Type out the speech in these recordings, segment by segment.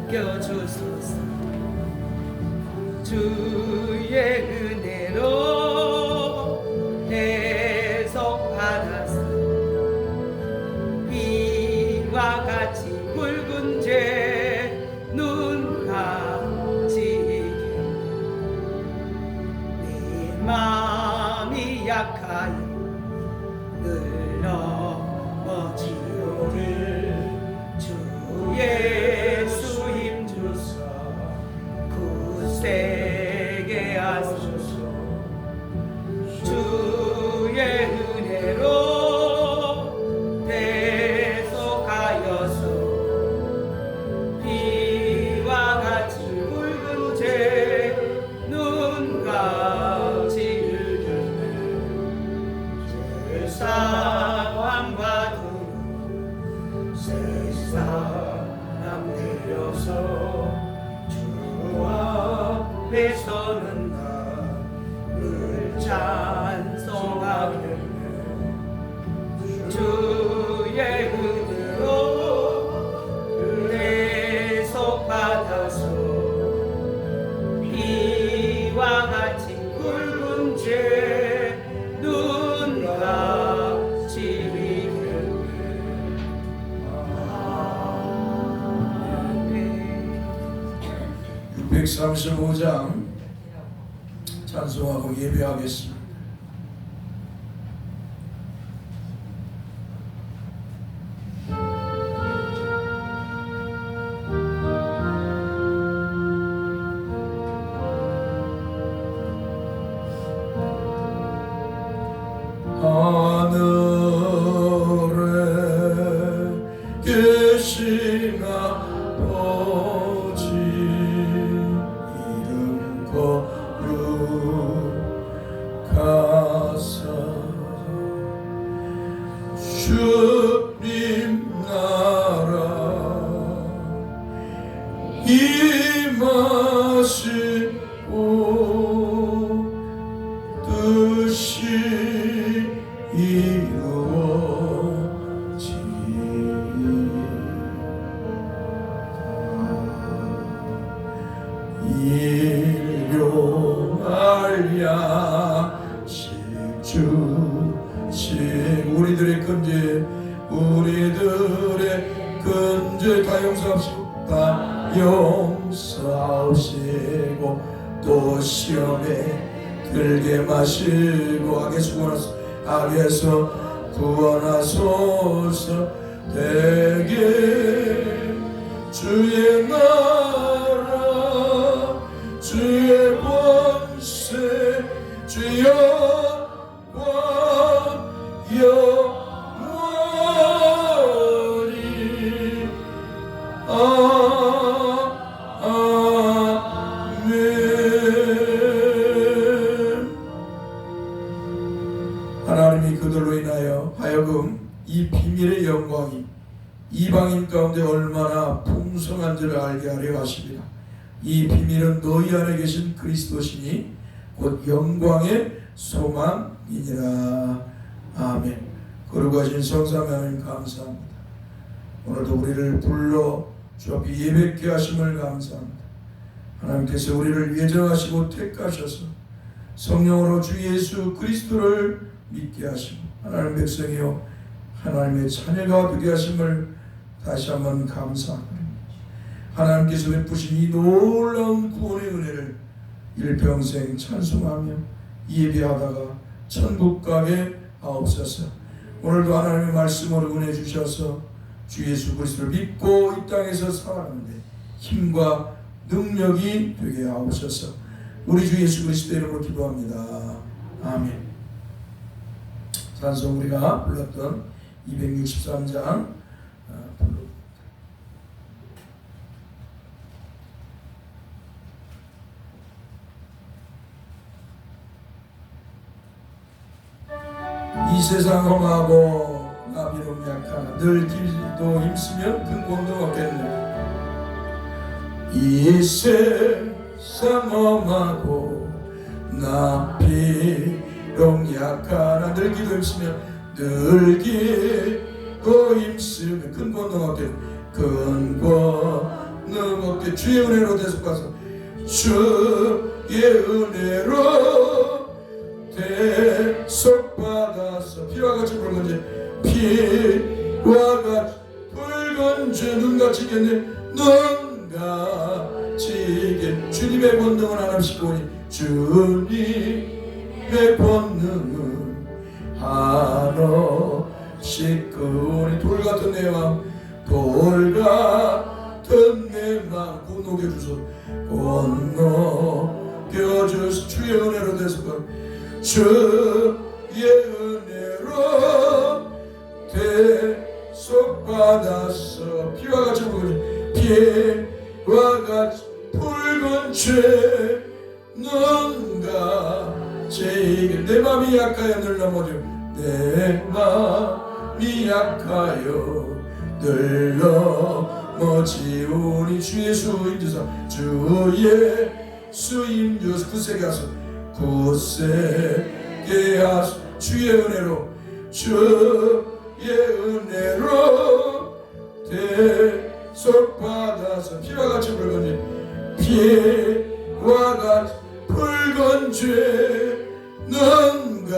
높여주소서. 주의 은혜로 대속받아서 비와 같이 붉은 죄 눈 감지게 내 마음이 약하여 늘 넘어지오를 주 예수 힘주사 굳세게 하소서. 주의 은혜로 대속하여서 비와 같이 붉은 죄 눈 감지게 제사함받으러 세상 내려서 주 앞에 서는 늘 찬송하겠네. 주의 은혜로 대속받아서 비와 같이 붉은 죄 눈 감지게. 아멘. 635장 찬송하고 예배하겠습니다. 하늘에 계신 아버지 이름 거룩하사 주님 나라 임하시고 뜻이 일용할 양식 주신 우리들의 근죄 다 용서하시고 또 시험에 들게 마시고 악에서 구원하소서. 되게 주의 나라 주의 권세 주의 영광 영원히 아멘. 하나님이 그들로 인하여 하여금 이 비밀의 영광이 이방인 가운데 얼마나 풍성한지를 알게 하려 하십니다. 이 비밀은 너희 안에 계신 그리스도시니 곧 영광의 소망이니라. 아멘. 거룩하신 성삼위 하나님 감사합니다. 오늘도 우리를 불러 주 앞에 예배케 하심을 감사합니다. 하나님께서 우리를 예정하시고 택하셔서 성령으로 주 예수 그리스도를 믿게 하시고 하나님 백성이요 하나님의 자녀가 되게 하심을 다시 한번 감사합니다. 하나님께서 베푸신 이 놀라운 구원의 은혜를 일평생 찬송하며 예배하다가 천국 가게 하옵소서. 오늘도 하나님의 말씀으로 은혜 주셔서 주 예수 그리스도를 믿고 이 땅에서 살아가는데 힘과 능력이 되게 하옵소서. 우리 주 예수 그리스도의 이름으로 기도합니다. 아멘. 찬송 우리가 불렀던 263장 이 세상 험하고 나비로 약하나 늘 길도 힘쓰면 근본도 없겠네. 이 세상 험하고 나비로 약하나 늘 길도 힘쓰면 늘 길도 힘쓰면 근본도 없겠네. 근권능 없게 주의 은혜로 대속하소. 주의 은혜로 대속받아서 피와 같이 붉은 죄 피와 같이 붉은 죄 눈같이 겠네 눈같이 겠네 주님의 권능은 하나씩 보니 주님의 권능은 한없이 크오니 돌같은 내 마음 돌같은 내 마음 곧 녹여주소 곧 녹여주소 주의 은혜로 대속하소 주의 은혜로 대속받아서 피와 같이 붉은 피와 같이 붉은 죄 눈같이 내 맘이 약하여 늘 넘어져 내 맘이 약하여 늘 넘어지오니 주의 수임주사 주의 수임주사 굳세게 하소 굳세게 하소 주의 은혜로 주의 은혜로 대속받아서 피와 같이 붉은 피와 같이 붉은 죄 눈같이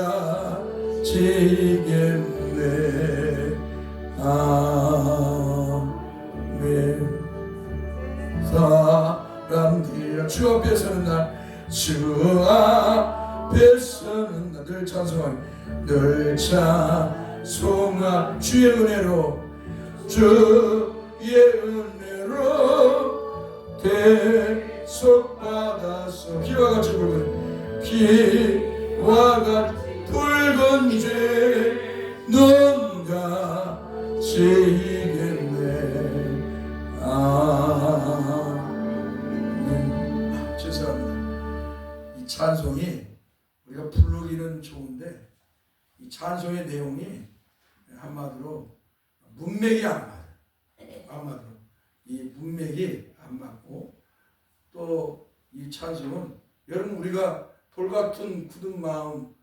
겠네 아멘. 사람들이여 주 앞에 서는 날 주 앞에 서는 날 늘 찬송하며 늘 찬송하 주의 은혜로 주의 은혜로 대속받아서 피와 같이 붉은 피와 같이 붉은 죄 눈같이 겠네 아멘. 죄송합니다. 이 찬송이 우리가 부르기는 좋은데 이 찬송의 내용이 한마디로 문맥이 안 맞아요. 한마디로 이 문맥이 안 맞고 또 이 찬송은 여러분 우리가 돌같은 굳은 마음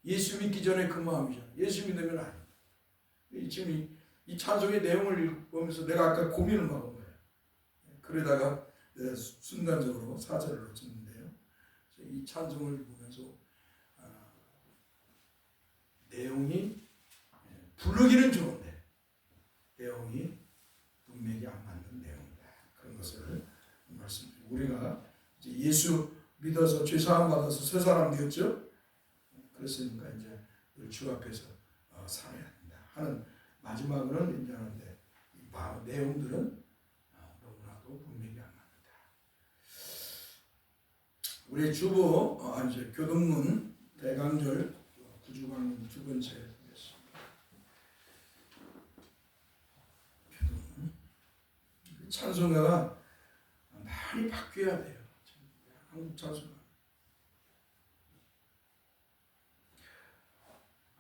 예수 믿기 전에 그 마음이잖아요. 예수 믿으면 아니에요. 지금 이 찬송의 내용을 읽으면서 내가 아까 고민을 막은 거예요. 그러다가 순간적으로 사절을 놓쳤는데요. 이 찬송을 보면서 내용이 부르기는 좋은데 내용이 문맥이 안 맞는 내용이다. 그런 것을 말씀드리고 우리가 이제 예수 믿어서 죄 사함 받아서 새 사람 되었죠. 그랬으니까 이제 주 앞에서 살아야 된다 하는 마지막으로는 인정하는데 내용들은 너무나도 문맥이 안 맞는다. 우리 주보 이제 교동문 대강절 구주광 두 번째 되겠습니다. 찬송가가 많이 바뀌어야 돼요. 한국 찬송가.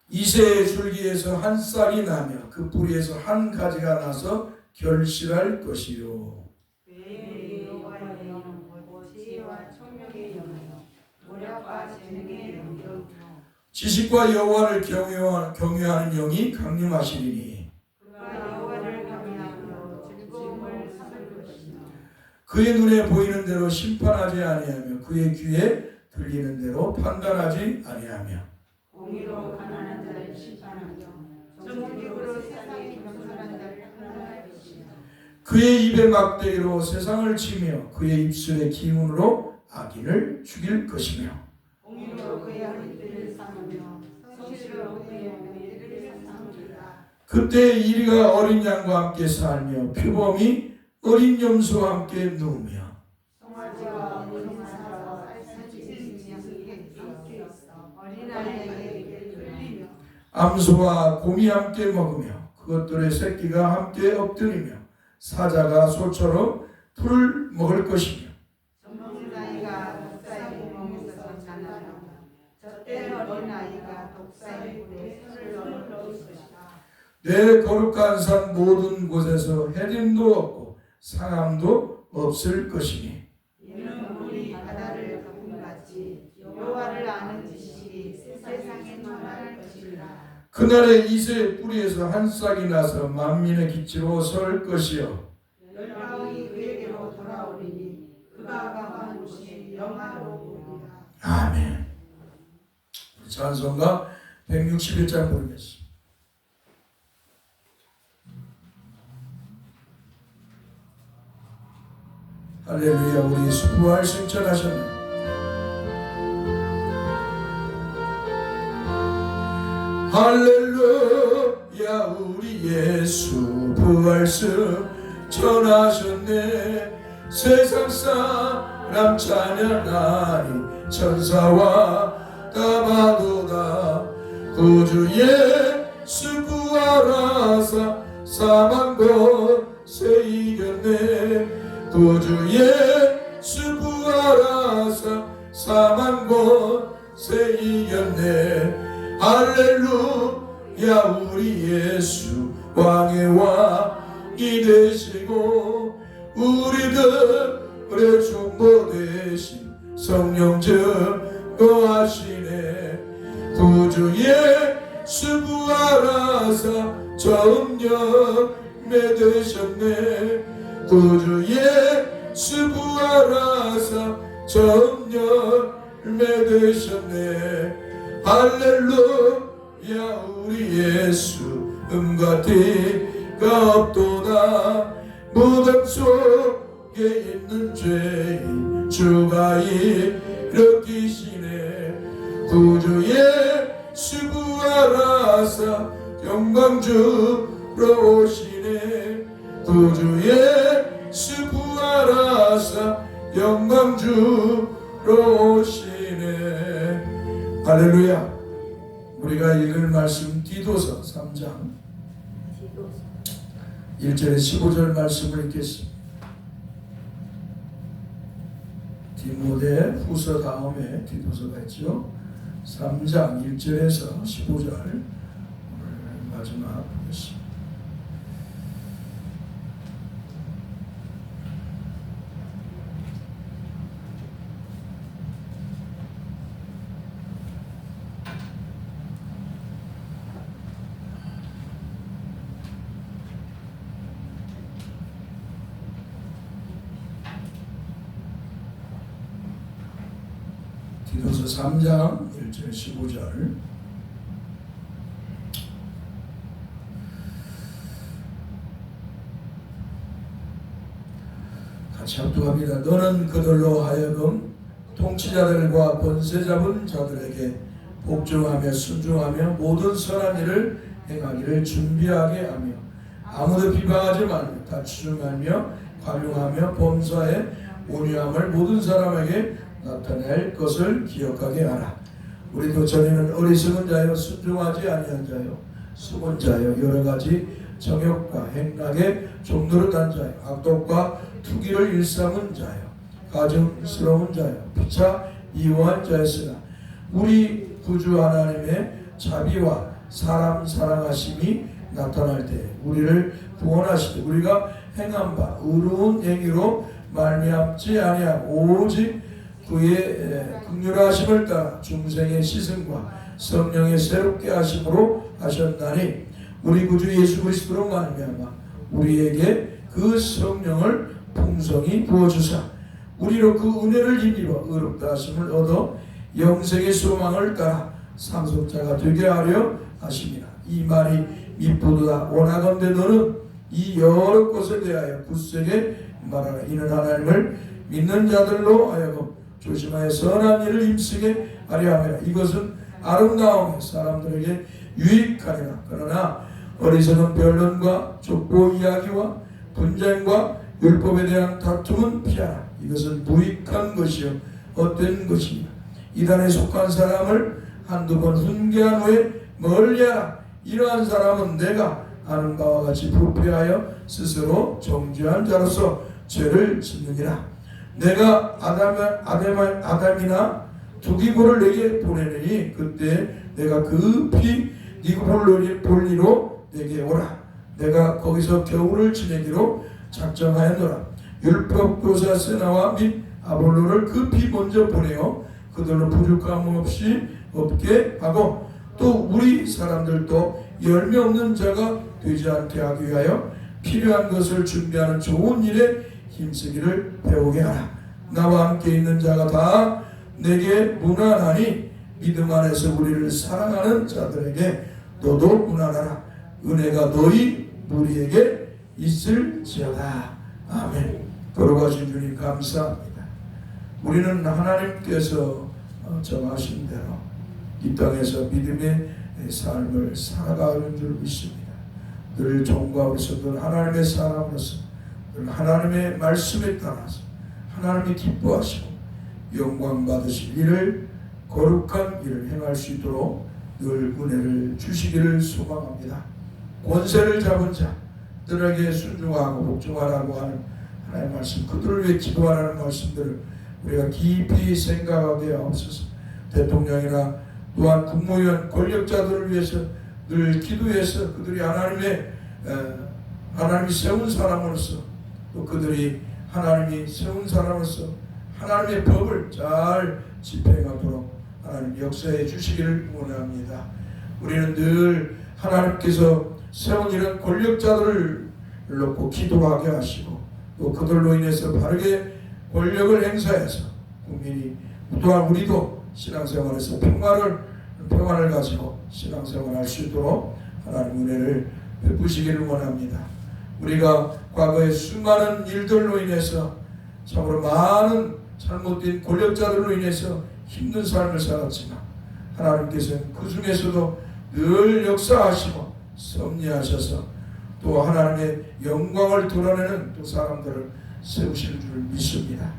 이새의 줄기에서 한 싹이 나며 그 뿌리에서 한 가지가 나서 결실할 것이요. 여호와의 영은 지혜와 총명의 영이요 노력과 재능의 영이요 지식과 여호와를 경외하는 영이 강림하시리니 그가 여호와를 경외하며 즐거움을 삼을 것이며 그의 눈에 보이는 대로 심판하지 아니하며 그의 귀에 들리는 대로 판단하지 아니하며 공의로 가난한 자를 심판하며 정직으로 세상에 겸손한 자를 판단할 것이며 그의 입의 막대기로 세상을 치며 그의 입술의 기운으로 악인을 죽일 것이며 공의로 그의 허리띠를 삼으며 성실로 그의 머리를 삼으리라. 그때 이리가 어린 양과 함께 살며 표범이 어린 염소와 함께 누우며 송아지와 어린 사자와 알산지 양이 함께 있어 어린아이에게 끌리며 암소와 곰이 함께 먹으며 그것들의 새끼가 함께 엎드리며 사자가 소처럼 풀을 먹을 것이며 젊은아이가 독사의 구멍에서 자라며 젖된 어린아이가 독사의 꿀에 손을 넣을 것이다. 내 거룩한 산 모든 곳에서 해림도 없고 상함도 없을 것이니 이는 물이 바다를 덮음같이 여호와를 아는 지식이 세상에 충만할 것이라. 그날에 이새의 뿌리에서 한 싹이 나서 만민의 기치로 설 것이요 열방이 그에게로 돌아오리니 그가 강한 곳이 영화로우리라. 아멘. 찬송가 161장 부르겠습니다. 할렐루야. 우리 예수 부활 승천하셨네. 할렐루야. 우리 예수 부활 승천하셨네. 세상 사람 찬양하니 천사와 따마도다. 구주 예수 부활하사 사망 곳에 이겼네. 구주 예수 부활하사 사망 곳에 이겼네. 할렐루야. 우리 예수 왕의 왕이 되시고 우리들의 중보 대신 성령 증거하시네. 구주 예수 부활하사 처음 열매 되셨네. 구주 예수 부활하사 처음 열매 되셨네. 할렐루야. 우리 예수 음과 티가 없도다. 무덤 속에 있는 죄인 주가 일으키시네. 구주 예수 부활하사 영광 주러 오시네. 구주 예수 부활하사 영광 주러 오시네. 할렐루야. 우리가 읽을 말씀 디도서 3장 1절에 15절 말씀을 읽겠습니다. 디모데 후서 다음에 디도서가 있죠. 3장 1절에서 15절 오늘 마지막 보겠습니다. 디도서 3장 1절 15절 같이 합독합니다. 너는 그들로 하여금 통치자들과 권세 잡은 자들에게 복종하며 순종하며 모든 선한 일을 행하기를 준비하게 하며 아무도 비방하지 말며 다투지 말며 관용하며 범사에 온유함을 모든 사람에게 나타낼 것을 기억하게 하라. 우리도 전에는 어리석은 자여 순종하지 아니한 자여 숨은 자여 여러가지 정욕과 행락에 종노릇한 자여 악독과 투기를 일삼은 자여 가증스러운 자여 피차 이호한 자였으나 우리 구주 하나님의 자비와 사람 사랑하심이 나타날 때 우리를 구원하시되 우리가 행한 바 의로운 행위로 말미암지 아니하고 오직 그의 긍휼하심을 따라 중생의 시승과 성령의 새롭게 하심으로 하셨나니 우리 구주 예수 그리스도로 말미암아 우리에게 그 성령을 풍성히 부어주사 우리로 그 은혜를 힘입어 의롭다 하심을 얻어 영생의 소망을 따라 상속자가 되게 하려 하심이라. 이 말이 미쁘도다. 원하건대 너는 이 여러 것에 대하여 굳세게 말하라. 이는 하나님을 믿는 자들로 하여금 조심하여 선한 일을 힘쓰게 하려 함이라. 이것은 아름다움에 사람들에게 유익하리라. 그러나 어리석은 변론과 족보 이야기와 분쟁과 율법에 대한 다툼은 피하라. 이것은 무익한 것이요 헛된 것이니라. 이단에 속한 사람을 한두 번 훈계한 후에 멀리하라. 이러한 사람은 내가 아는 바와 같이 부패하여 스스로 정죄한 자로서 죄를 짓느니라. 내가 아담이나 두기고를 내게 보내느니 그때 내가 급히 네 볼리로 내게 오라. 내가 거기서 겨울을 지내기로 작정하였노라. 율법 교사 세나와 및 아볼로를 급히 먼저 보내어 그들로 부족함 없이 없게 하고 또 우리 사람들도 열매 없는 자가 되지 않게 하기 위하여 필요한 것을 준비하는 좋은 일에 힘쓰기를 배우게 하라. 나와 함께 있는 자가 다 내게 무난하니 믿음 안에서 우리를 사랑하는 자들에게 너도 무난하라. 은혜가 너희 무리에게 있을지어다. 아멘. 걸어가신 주님 감사합니다. 우리는 하나님께서 정하신 대로 이 땅에서 믿음의 삶을 살아가는 줄 믿습니다. 늘 종과로서 늘 하나님의 사람으로서 늘 하나님의 말씀에 따라서 하나님이 기뻐하시고 영광 받으실 일을 거룩한 일을 행할 수 있도록 늘 은혜를 주시기를 소망합니다. 권세를 잡은 자들에게 순종하고 복종하라고 하는 하나님의 말씀, 그들을 위해 기도하라는 말씀들을 우리가 깊이 생각하게 하옵소서. 대통령이나 또한 국무위원 권력자들을 위해서 늘 기도해서 그들이 하나님이 세운 사람으로서 또 그들이 하나님이 세운 사람으로서 하나님의 법을 잘 집행하도록 하나님 역사해 주시기를 원합니다. 우리는 늘 하나님께서 세운 이런 권력자들을 놓고 기도하게 하시고 또 그들로 인해서 바르게 권력을 행사해서 국민이 또한 우리도 신앙생활에서 평안을 가지고 신앙생활할 수 있도록 하나님 은혜를 베푸시기를 원합니다. 우리가 과거에 수많은 일들로 인해서 참으로 많은 잘못된 권력자들로 인해서 힘든 삶을 살았지만 하나님께서는 그 중에서도 늘 역사하시고 섭리하셔서 또 하나님의 영광을 드러내는 또 사람들을 세우실 줄 믿습니다.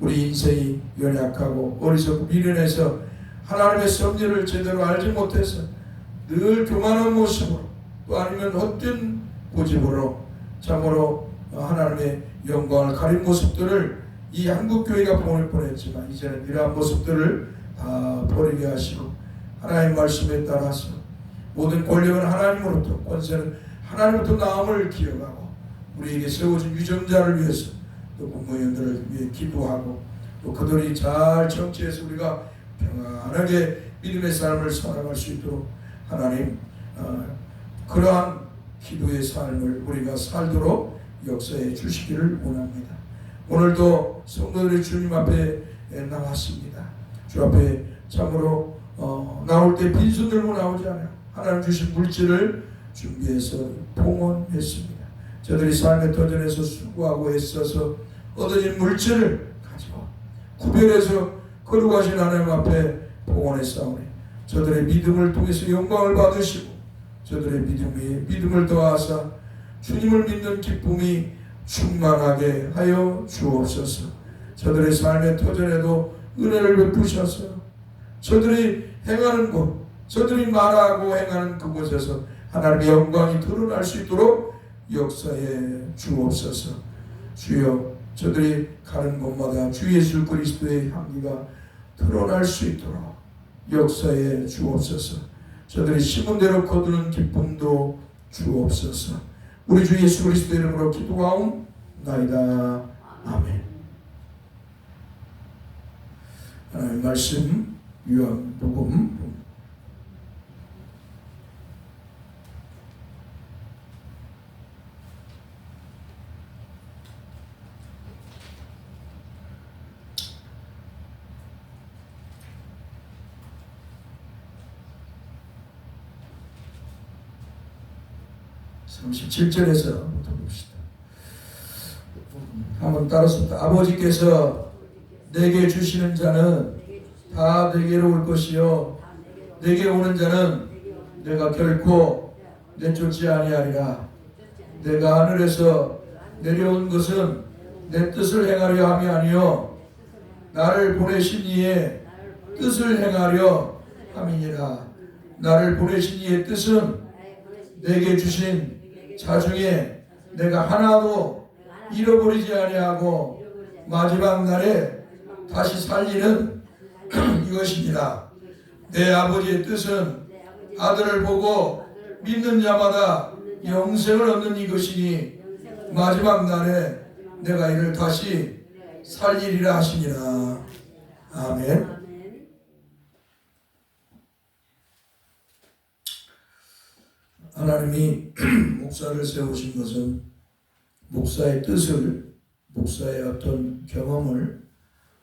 우리 인생이 연약하고 어리석고 미련해서 하나님의 섭리를 제대로 알지 못해서 늘 교만한 모습으로 또 아니면 헛된 고집으로 참으로 하나님의 영광을 가린 모습들을 이 한국교회가 보낼 뻔했지만 이제는 이러한 모습들을 다 버리게 하시고 하나님의 말씀에 따라서 모든 권력은 하나님으로부터 권세는 하나님으로부터 나옴을 기억하고 우리에게 세워진 유정자를 위해서 또 국무위원들을 위해 기도하고 또 그들이 잘 정치해서 우리가 평안하게 믿음의 삶을 살아갈 수 있도록 하나님 그러한 기도의 삶을 우리가 살도록 역사해 주시기를 원합니다. 오늘도 성도들이 주님 앞에 나왔습니다. 주 앞에 참으로 나올 때 빈손 들고 나오지 않아요. 하나님 주신 물질을 준비해서 봉헌했습니다. 저들이 삶의 터전에서 수고하고 애써서 얻어진 물질을 가지고 구별해서 거룩하신 하나님 앞에 봉헌했사오니 저들의 믿음을 통해서 영광을 받으시고 저들의 믿음을 더하사 주님을 믿는 기쁨이 충만하게 하여 주옵소서. 저들의 삶의 터전에도 은혜를 베푸셔서 저들이 행하는 곳, 저들이 말하고 행하는 그곳에서 하나님의 영광이 드러날 수 있도록 역사해 주옵소서. 주여, 저들이 가는 곳마다 주 예수 그리스도의 향기가 드러날 수 있도록 역사해 주옵소서. 저들이 심은 대로 거두는 기쁨도 주옵소서. 우리 주 예수 그리스도 이름으로 기도하옵나이다. 아멘. 하나님의 말씀 요한복음 37절에서부터 봅시다. 한번 따라서 아버지께서 내게 주시는 자는 다 내게로 올 것이요 내게 오는 자는 내가 결코 내쫓지 아니하리라. 내가 하늘에서 내려온 것은 내 뜻을 행하려 함이 아니요 나를 보내신 이의 뜻을 행하려 함이니라. 나를 보내신 이의 뜻은 내게 주신 자 중에 내가 하나도 잃어버리지 아니하고 마지막 날에 다시 살리는 이것입니다. 내 아버지의 뜻은 아들을 보고 믿는 자마다 영생을 얻는 이것이니 마지막 날에 내가 이를 다시 살리리라 하시니라. 아멘. 하나님이 목사를 세우신 것은 목사의 뜻을, 목사의 어떤 경험을,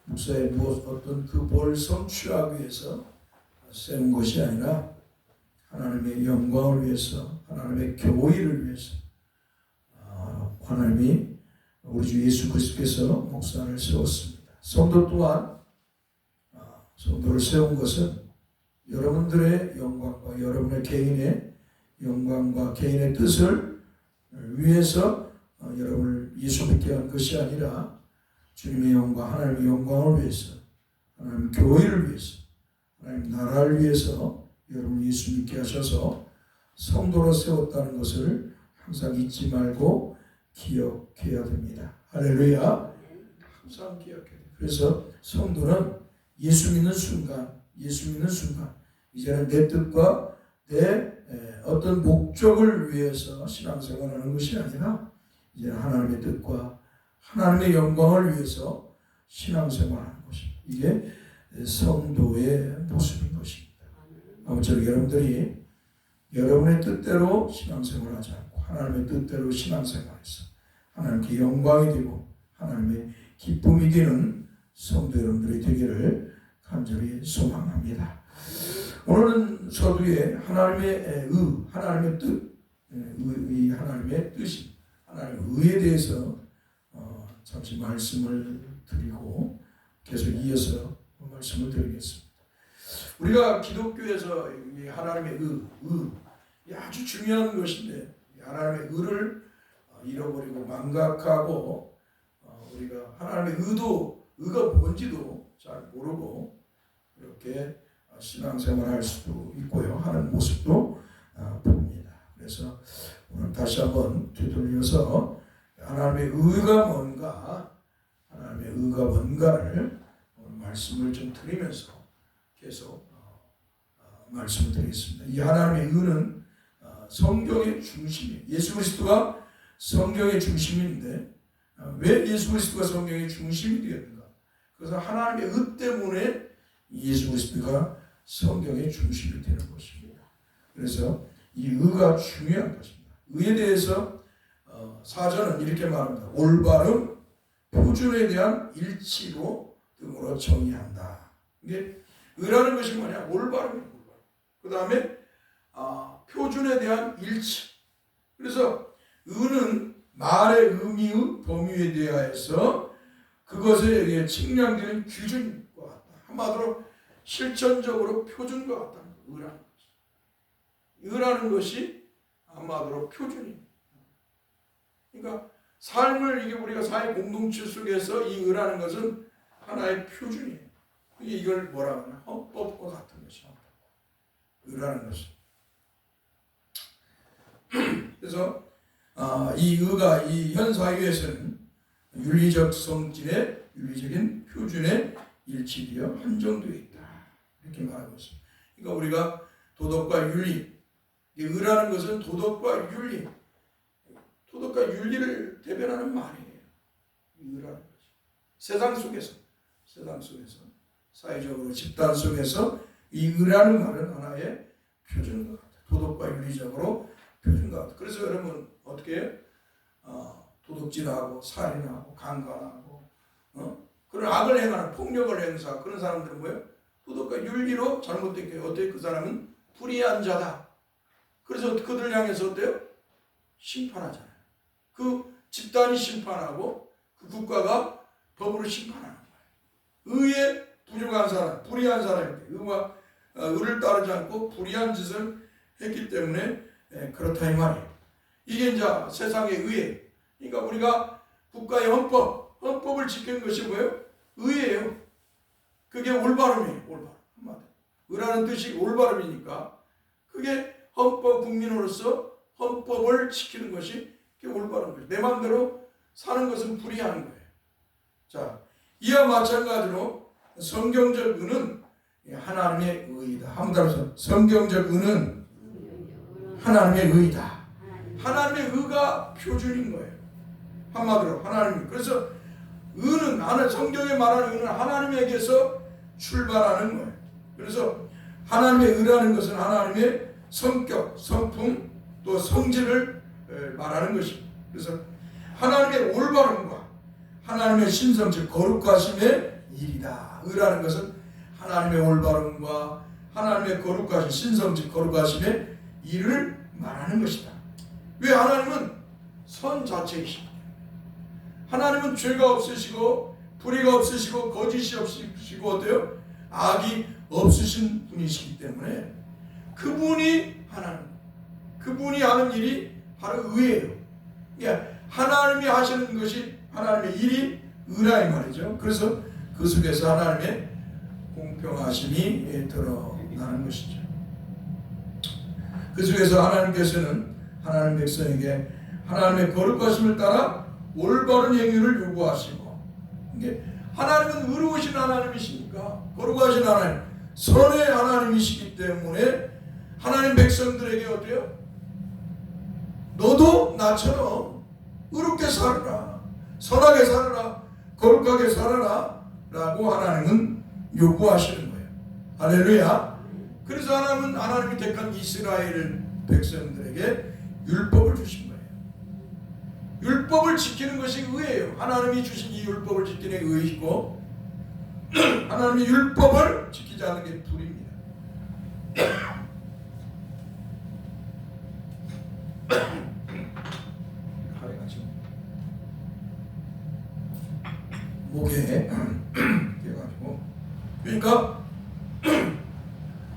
목사의 어떤 그 뭘 성취하기 위해서 세운 것이 아니라 하나님의 영광을 위해서, 하나님의 교회를 위해서, 하나님이 우리 주 예수 그리스도께서 목사를 세웠습니다. 성도 또한 성도를 세운 것은 여러분들의 영광과 여러분의 개인의 영광과 개인의 뜻을 위해서 여러분을 예수 믿게 한 것이 아니라 주님의 영광, 하나님의 영광을 위해서, 하나님 교회를 위해서, 하나님 나라를 위해서 여러분을 예수 믿게 하셔서 성도로 세웠다는 것을 항상 잊지 말고 기억해야 됩니다. 할렐루야. 항상 기억해야 돼요. 그래서 성도는 예수 믿는 순간 이제는 내 뜻과 내 어떤 목적을 위해서 신앙생활하는 것이 아니라 이제 하나님의 뜻과 하나님의 영광을 위해서 신앙생활하는 것입니다. 이게 성도의 모습인 것입니다. 아무쪼록 여러분들이 여러분의 뜻대로 신앙생활하지 않고 하나님의 뜻대로 신앙생활해서 하나님께 영광이 되고 하나님의 기쁨이 되는 성도 여러분들이 되기를 간절히 소망합니다. 오늘은 서두에 하나님의 하나님의 뜻, 하나님의 뜻이, 하나님의 의에 대해서 잠시 말씀을 드리고 계속 이어서 말씀을 드리겠습니다. 우리가 기독교에서 하나님의 아주 중요한 것인데 하나님의 의를 잃어버리고 망각하고 우리가 하나님의 의가 뭔지도 잘 모르고 이렇게 신앙생활할 수도 있고요. 하는 모습도 봅니다. 그래서 오늘 다시 한번 되돌려서 하나님의 의가 뭔가를 오늘 말씀을 좀 드리면서 계속 말씀을 드리겠습니다. 이 하나님의 의는 성경의 중심이에요. 예수 그리스도가 성경의 중심인데 왜 예수 그리스도가 성경의 중심이 되었는가? 그래서 하나님의 의 때문에 예수 그리스도가 성경의 중심이 되는 것입니다. 그래서 이 의가 중요한 것입니다. 의에 대해서 사전은 이렇게 말합니다. 올바름, 표준에 대한 일치로 등으로 정의한다. 이게 의라는 것이 뭐냐? 올바름이에요. 그 다음에 표준에 대한 일치. 그래서 의는 말의 의미의 범위에 대하여서 그것에 의해 측량되는 기준과 같다. 한마디로 실천적으로 표준과 같다는 거예요. 의라는 것이 한마디로 표준입니다. 그러니까 삶을 이게 우리가 사회 공동체 속에서 이 의라는 것은 하나의 표준이에요. 이걸 뭐라 하나? 헌법과 같은 것이죠. 의라는 것은. 그래서 이 의가 이 현 사회에서는 윤리적 성질의 윤리적인 표준에 일치되어 한정되어 있다. 이렇게 말하고 있습니다. 그러니까 우리가 도덕과 윤리, 의라는 것은 도덕과 윤리를 대변하는 말이에요. 의라는 것이 세상 속에서 사회적으로 집단 속에서 이 의라는 말은 하나의 표준과 같아요. 도덕과 윤리적으로 표준과 같아요. 그래서 여러분 어떻게 해요? 도둑질하고 살인하고 강간하고 그런 악을 행하는 폭력을 행사 그런 사람들은 뭐예요? 도덕과 윤리로 잘못된 게 어때요? 그 사람은 불의한 자다. 그래서 그들을 향해서 어때요? 심판하잖아요. 그 집단이 심판하고 그 국가가 법으로 심판하는 거예요. 의에 부족한 사람, 불의한 사람인데 의를 따르지 않고 불의한 짓을 했기 때문에 그렇다 이 말이에요. 이게 이제 세상의 의예요. 그러니까 우리가 국가의 헌법을 지키는 것이 뭐예요? 의예요. 그게 올바름이에요. 올바름. 한마디로. 의라는 뜻이 올바름이니까 그게 국민으로서 헌법을 지키는 것이 그게 올바른 거예요. 내 마음대로 사는 것은 불의한 거예요. 자, 이와 마찬가지로 성경적 의는 하나님의 의이다. 한번 따라서 성경적 의는 하나님의 의이다. 하나님의 의가 표준인 거예요. 한마디로 하나님. 그래서 의는 성경에 말하는 의는 하나님에게서 출발하는 거예요. 그래서 하나님의 의라는 것은 하나님의 성격, 성품, 또 성질을 말하는 것입니다. 그래서 하나님의 올바름과 하나님의 신성적 거룩하심의 일이다. 의라는 것은 하나님의 올바름과 하나님의 거룩하심, 신성적 거룩하심의 일을 말하는 것이다. 왜? 하나님은 선 자체이십니다. 하나님은 죄가 없으시고 불의가 없으시고 거짓이 없으시고 어때요? 악이 없으신 분이시기 때문에 그분이 하나님, 그분이 하는 일이 바로 의예요. 그러니까 하나님이 하시는 것이 하나님의 일이 의라 이 말이죠. 그래서 그 속에서 하나님의 공평하심이 드러나는 것이죠. 그 속에서 하나님께서는 하나님 백성에게 하나님의 거룩하심을 따라 올바른 행위를 요구하시고, 하나님은 의로우신 하나님이시니까 거룩하신 하나님, 선의 하나님이시기 때문에 하나님 백성들에게 어때요? 너도 나처럼 의롭게 살아라, 선하게 살아라, 거룩하게 살아라 라고 하나님은 요구하시는 거예요. 할렐루야. 그래서 하나님은 하나님이 택한 이스라엘 백성들에게 율법을 주신 거예요. 율법을 지키는 것이 의예요. 하나님이 주신 이 율법을 지키는 게 의이고, 하나님이 율법을 지키지 않는 게 불입니다. 목에 해가지고, 그러니까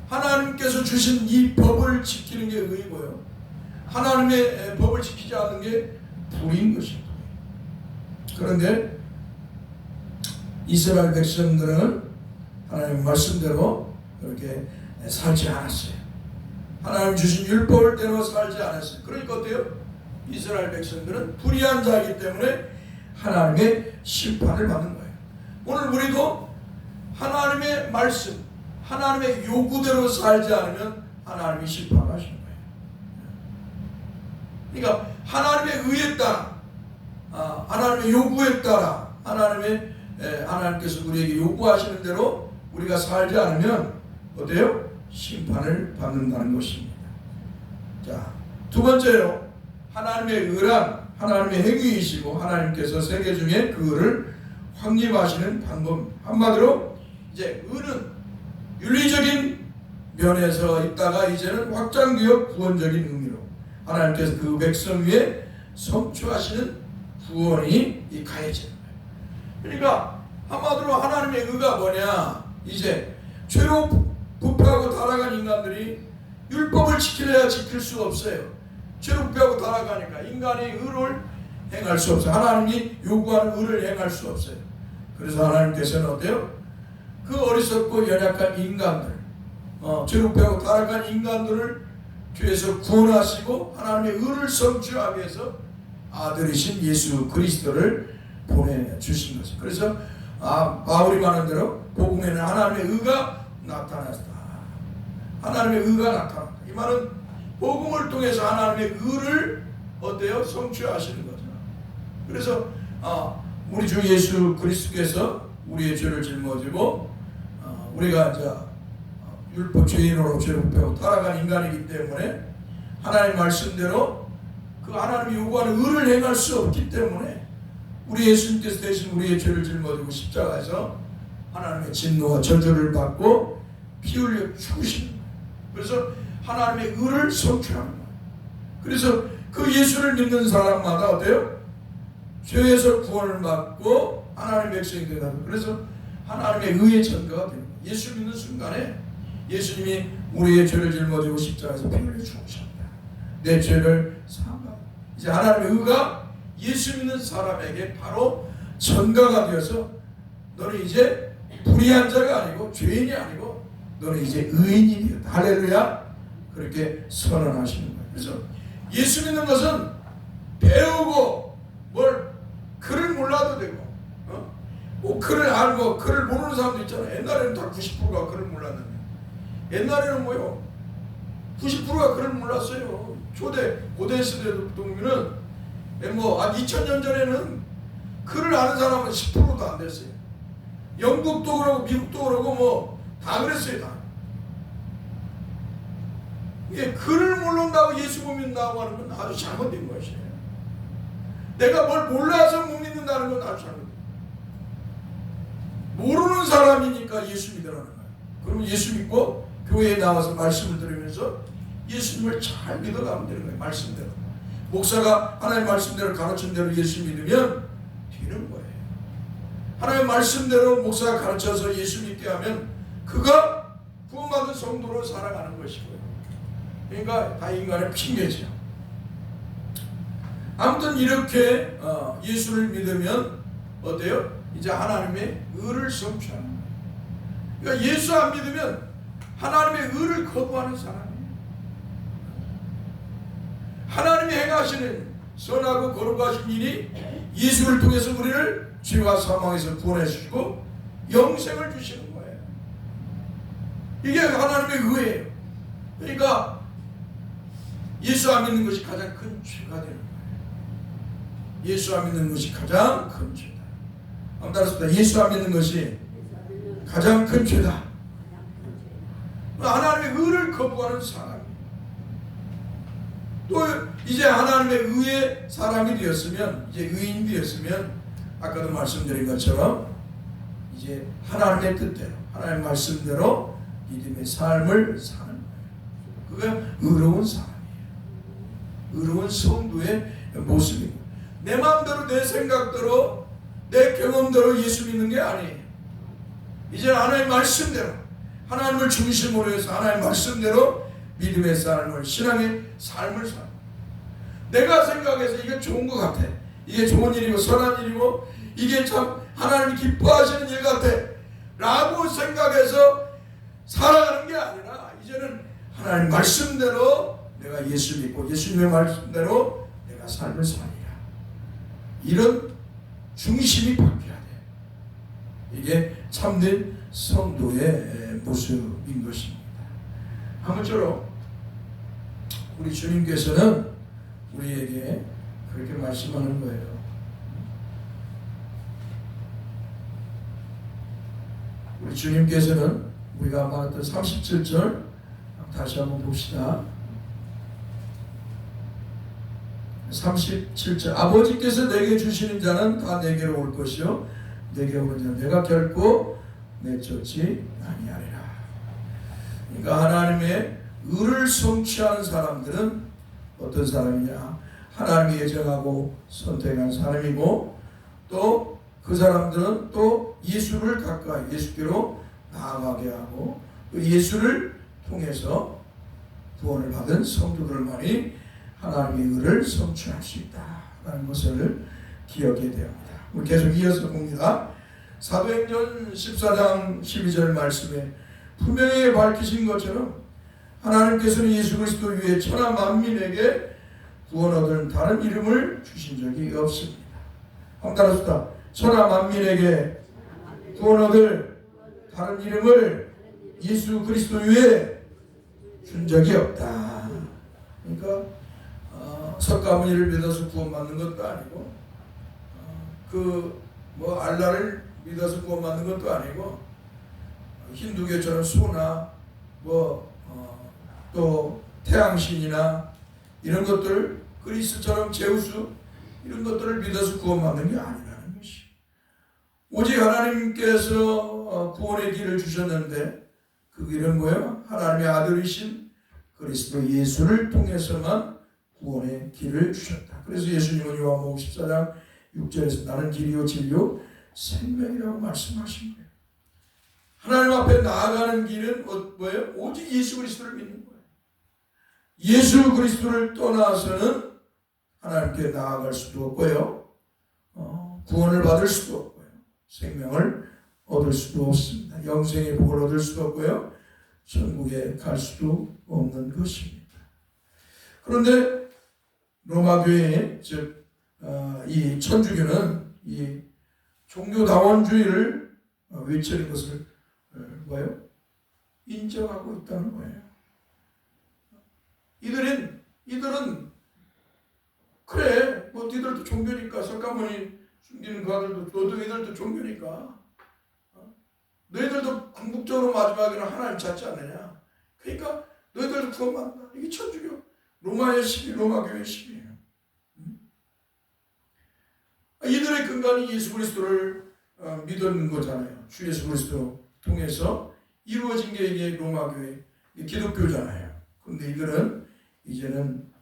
하나님께서 주신 이 법을 지키는 게 의이고요, 하나님의 법을 지키지 않는 게 불인 것입니다. 그런데 이스라엘 백성들은 하나님 말씀대로 그렇게 살지 않았어요. 하나님 주신 율법을 대로 살지 않았어요. 그러니까 어때요? 이스라엘 백성들은 불의한 자이기 때문에 하나님의 심판을 받는 거예요. 오늘 우리도 하나님의 말씀, 하나님의 요구대로 살지 않으면 하나님이 심판하시는 거예요. 그러니까 하나님의 의에 따라, 하나님의 요구에 따라, 하나님께서 우리에게 요구하시는 대로 우리가 살지 않으면 어때요? 심판을 받는다는 것입니다. 자, 두 번째로 하나님의 의란 하나님의 행위이시고, 하나님께서 세계 중에 그 의를 확립하시는 방법. 한마디로 이제 의는 윤리적인 면에서 있다가 이제는 확장되어 구원적인 의미로 하나님께서 그 백성 위에 성취하시는 구원이 가해지는 거예요. 그러니까 한마디로 하나님의 의가 뭐냐? 이제 죄로 부패하고 타락한 인간들이 율법을 지키려야 지킬 수가 없어요. 죄로 부패하고 타락하니까 인간이 의를 행할 수 없어요. 하나님이 요구하는 의를 행할 수 없어요. 그래서 하나님께서는 어때요? 그 어리석고 연약한 인간들, 죄로 부패하고 타락한 인간들을 죄에서 구원하시고 하나님의 의를 성취하기 위해서 아들이신 예수 그리스도를 보내주신 것이죠. 그래서 바울이 말한 대로 복음에는 하나님의 의가 나타났다. 하나님의 의가 나타났다. 이 말은 복음을 통해서 하나님의 의를 어때요? 성취하시는 거죠. 그래서 우리 주 예수 그리스도께서 우리의 죄를 짊어지고 우리가 이제 율법 죄인으로 죄를 부패하고 타락한 인간이기 때문에 하나님 말씀대로 그 하나님이 요구하는 의를 행할 수 없기 때문에 우리 예수님께서 대신 우리의 죄를 짊어지고 십자가에서 하나님의 진노와 저주를 받고 피 흘려 죽으시는 거예요. 그래서 하나님의 의를 성취하는 거예요. 그래서 그 예수를 믿는 사람마다 어때요? 죄에서 구원을 받고 하나님의 백성이 되다. 그래서 하나님의 의의 전가가 되는 거예요. 예수 믿는 순간에 예수님이 우리의 죄를 짊어지고 십자가에서 피 흘려 죽으셨다. 내 죄를 사함받아. 이제 하나님의 의가 예수 믿는 사람에게 바로 전가가 되어서 너는 이제 불의한 자가 아니고 죄인이 아니고 너는 이제 의인이 되었다. 할렐루야. 그렇게 선언하시는 거예요. 그래서 예수 믿는 것은 배우고 뭘 글을 몰라도 되고 뭐 글을 알고 글을 모르는 사람도 있잖아요. 옛날에는 다 90%가 글을 몰랐는데 옛날에는 뭐요? 90%가 글을 몰랐어요. 고대 시대부터는 뭐 한 2000년 전에는 글을 아는 사람은 10%도 안 됐어요. 영국도 그러고 미국도 그러고 뭐 다 그랬어요. 다. 이게 글을 모른다고 예수 믿는다고 하는 건 아주 잘못된 것이에요. 내가 뭘 몰라서 못 믿는다는 건 아주 잘못돼. 모르는 사람이니까 예수 믿으라는 거야. 그러면 예수 믿고 교회에 나와서 말씀을 들으면서 예수님을 잘 믿어가면 되는 거예요. 말씀대로. 목사가 하나님 말씀대로 가르친 대로 예수 믿으면 되는 거예요. 하나님 말씀대로 목사가 가르쳐서 예수 믿게 하면 그가 구원받은 성도로 살아가는 것이고요. 그러니까 다 인간의 핑계죠. 아무튼 이렇게 예수를 믿으면 어때요? 이제 하나님의 의를 성취하는 거예요. 그러니까 예수 안 믿으면 하나님의 의를 거부하는 사람이에요. 하나님이 행하시는 선하고 거룩하신 일이 예수를 통해서 우리를 죄와 사망에서 구원해 주시고 영생을 주시는 거예요. 이게 하나님의 의예요. 그러니까 예수 안 믿는 것이 가장 큰 죄가 되는 거예요. 예수 안 믿는 것이 가장 큰 죄다. 한번 따라서 예수 안 믿는 것이 가장 큰 죄다. 하나님의 의를 거부하는 사람. 또 이제 하나님의 의의 사람이 되었으면, 이제 의인이 되었으면 아까도 말씀드린 것처럼 이제 하나님의 뜻대로, 하나님의 말씀대로 믿음의 삶을 사는 거예요. 그게 의로운 사람이에요. 의로운 성도의 모습입니다. 내 마음대로, 내 생각대로, 내 경험대로 예수 믿는 게 아니에요. 이제 하나님의 말씀대로, 하나님을 중심으로 해서 하나님의 말씀대로 믿음의 삶을, 신앙의 삶을 살아. 내가 생각해서 이게 좋은 것 같아. 이게 좋은 일이고 선한 일이고 이게 참 하나님이 기뻐하시는 일 같아 라고 생각해서 살아가는 게 아니라 이제는 하나님 말씀대로 내가 예수 믿고 예수님의 말씀대로 내가 삶을 살리라. 이런 중심이 바뀌어야 돼. 이게 참된 성도의 모습인 것입니다. 아무쪼록 우리 주님께서는 우리에게 그렇게 말씀하는 거예요. 우리 주님께서는 우리가 말했던 37절 다시 한번 봅시다. 37절 아버지께서 내게 주시는 자는 다 내게로 올 것이요 내게 오는 자는 내가 결코 내쫓지 아니하리라. 그러니까 하나님의 의를 성취하는 사람들은 어떤 사람이냐? 하나님이 예정하고 선택한 사람이고 또 그 사람들은 또 예수를 가까이 예수께로 나아가게 하고 또 예수를 통해서 구원을 받은 성도들만이 하나님의 의를 성취할 수 있다라는 것을 기억해야 됩니다. 우리 계속 이어서 봅니다. 사도행전 14장 12절 말씀에 분명히 밝히신 것처럼 하나님께서는 예수 그리스도 위에 천하 만민에게 구원 얻을 다른 이름을 주신 적이 없습니다. 한번 따라합시다. 천하 만민에게 구원 얻을 다른 이름을 예수 그리스도 위에 준 적이 없다. 그러니까 석가모니를 믿어서 구원받는 것도 아니고 알라를 믿어서 구원받는 것도 아니고 힌두교처럼 소나 또 태양신이나 이런 것들 그리스처럼 제우스 이런 것들을 믿어서 구원받는 게 아니라는 것이. 오직 하나님께서 구원의 길을 주셨는데 그 길은 뭐예요? 하나님의 아들이신 그리스도 예수를 통해서만 구원의 길을 주셨다. 그래서 예수님은 요한복음 14장 6절에서 나는 길이요 진리요 생명이라고 말씀하신 거예요. 하나님 앞에 나아가는 길은 뭐예요? 오직 예수 그리스도를 믿는 거예요. 예수 그리스도를 떠나서는 하나님께 나아갈 수도 없고요. 구원을 받을 수도 없고요. 생명을 얻을 수도 없습니다. 영생의 복을 얻을 수도 없고요. 천국에 갈 수도 없는 것입니다. 그런데 로마교회 즉 이 천주교는 이 종교다원주의를 외치는 것을 뭐예요? 인정하고 있다는 거예요. 이들은 그래 니들도 종교니까 석가모니 숨기는 그 아들도 너도 이들도 종교니까 너희들도 궁극적으로 마지막에는 하나님 찾지 않느냐. 그러니까 너희들도 구원받는다. 이게 천주교 로마의 시비, 로마교회의 시비예요. 이들의 근간이 예수 그리스도를 믿는 거잖아요. 주 예수 그리스도 통해서 이루어진 게 이게 로마교회 기독교잖아요. 그런데 이들은 이제는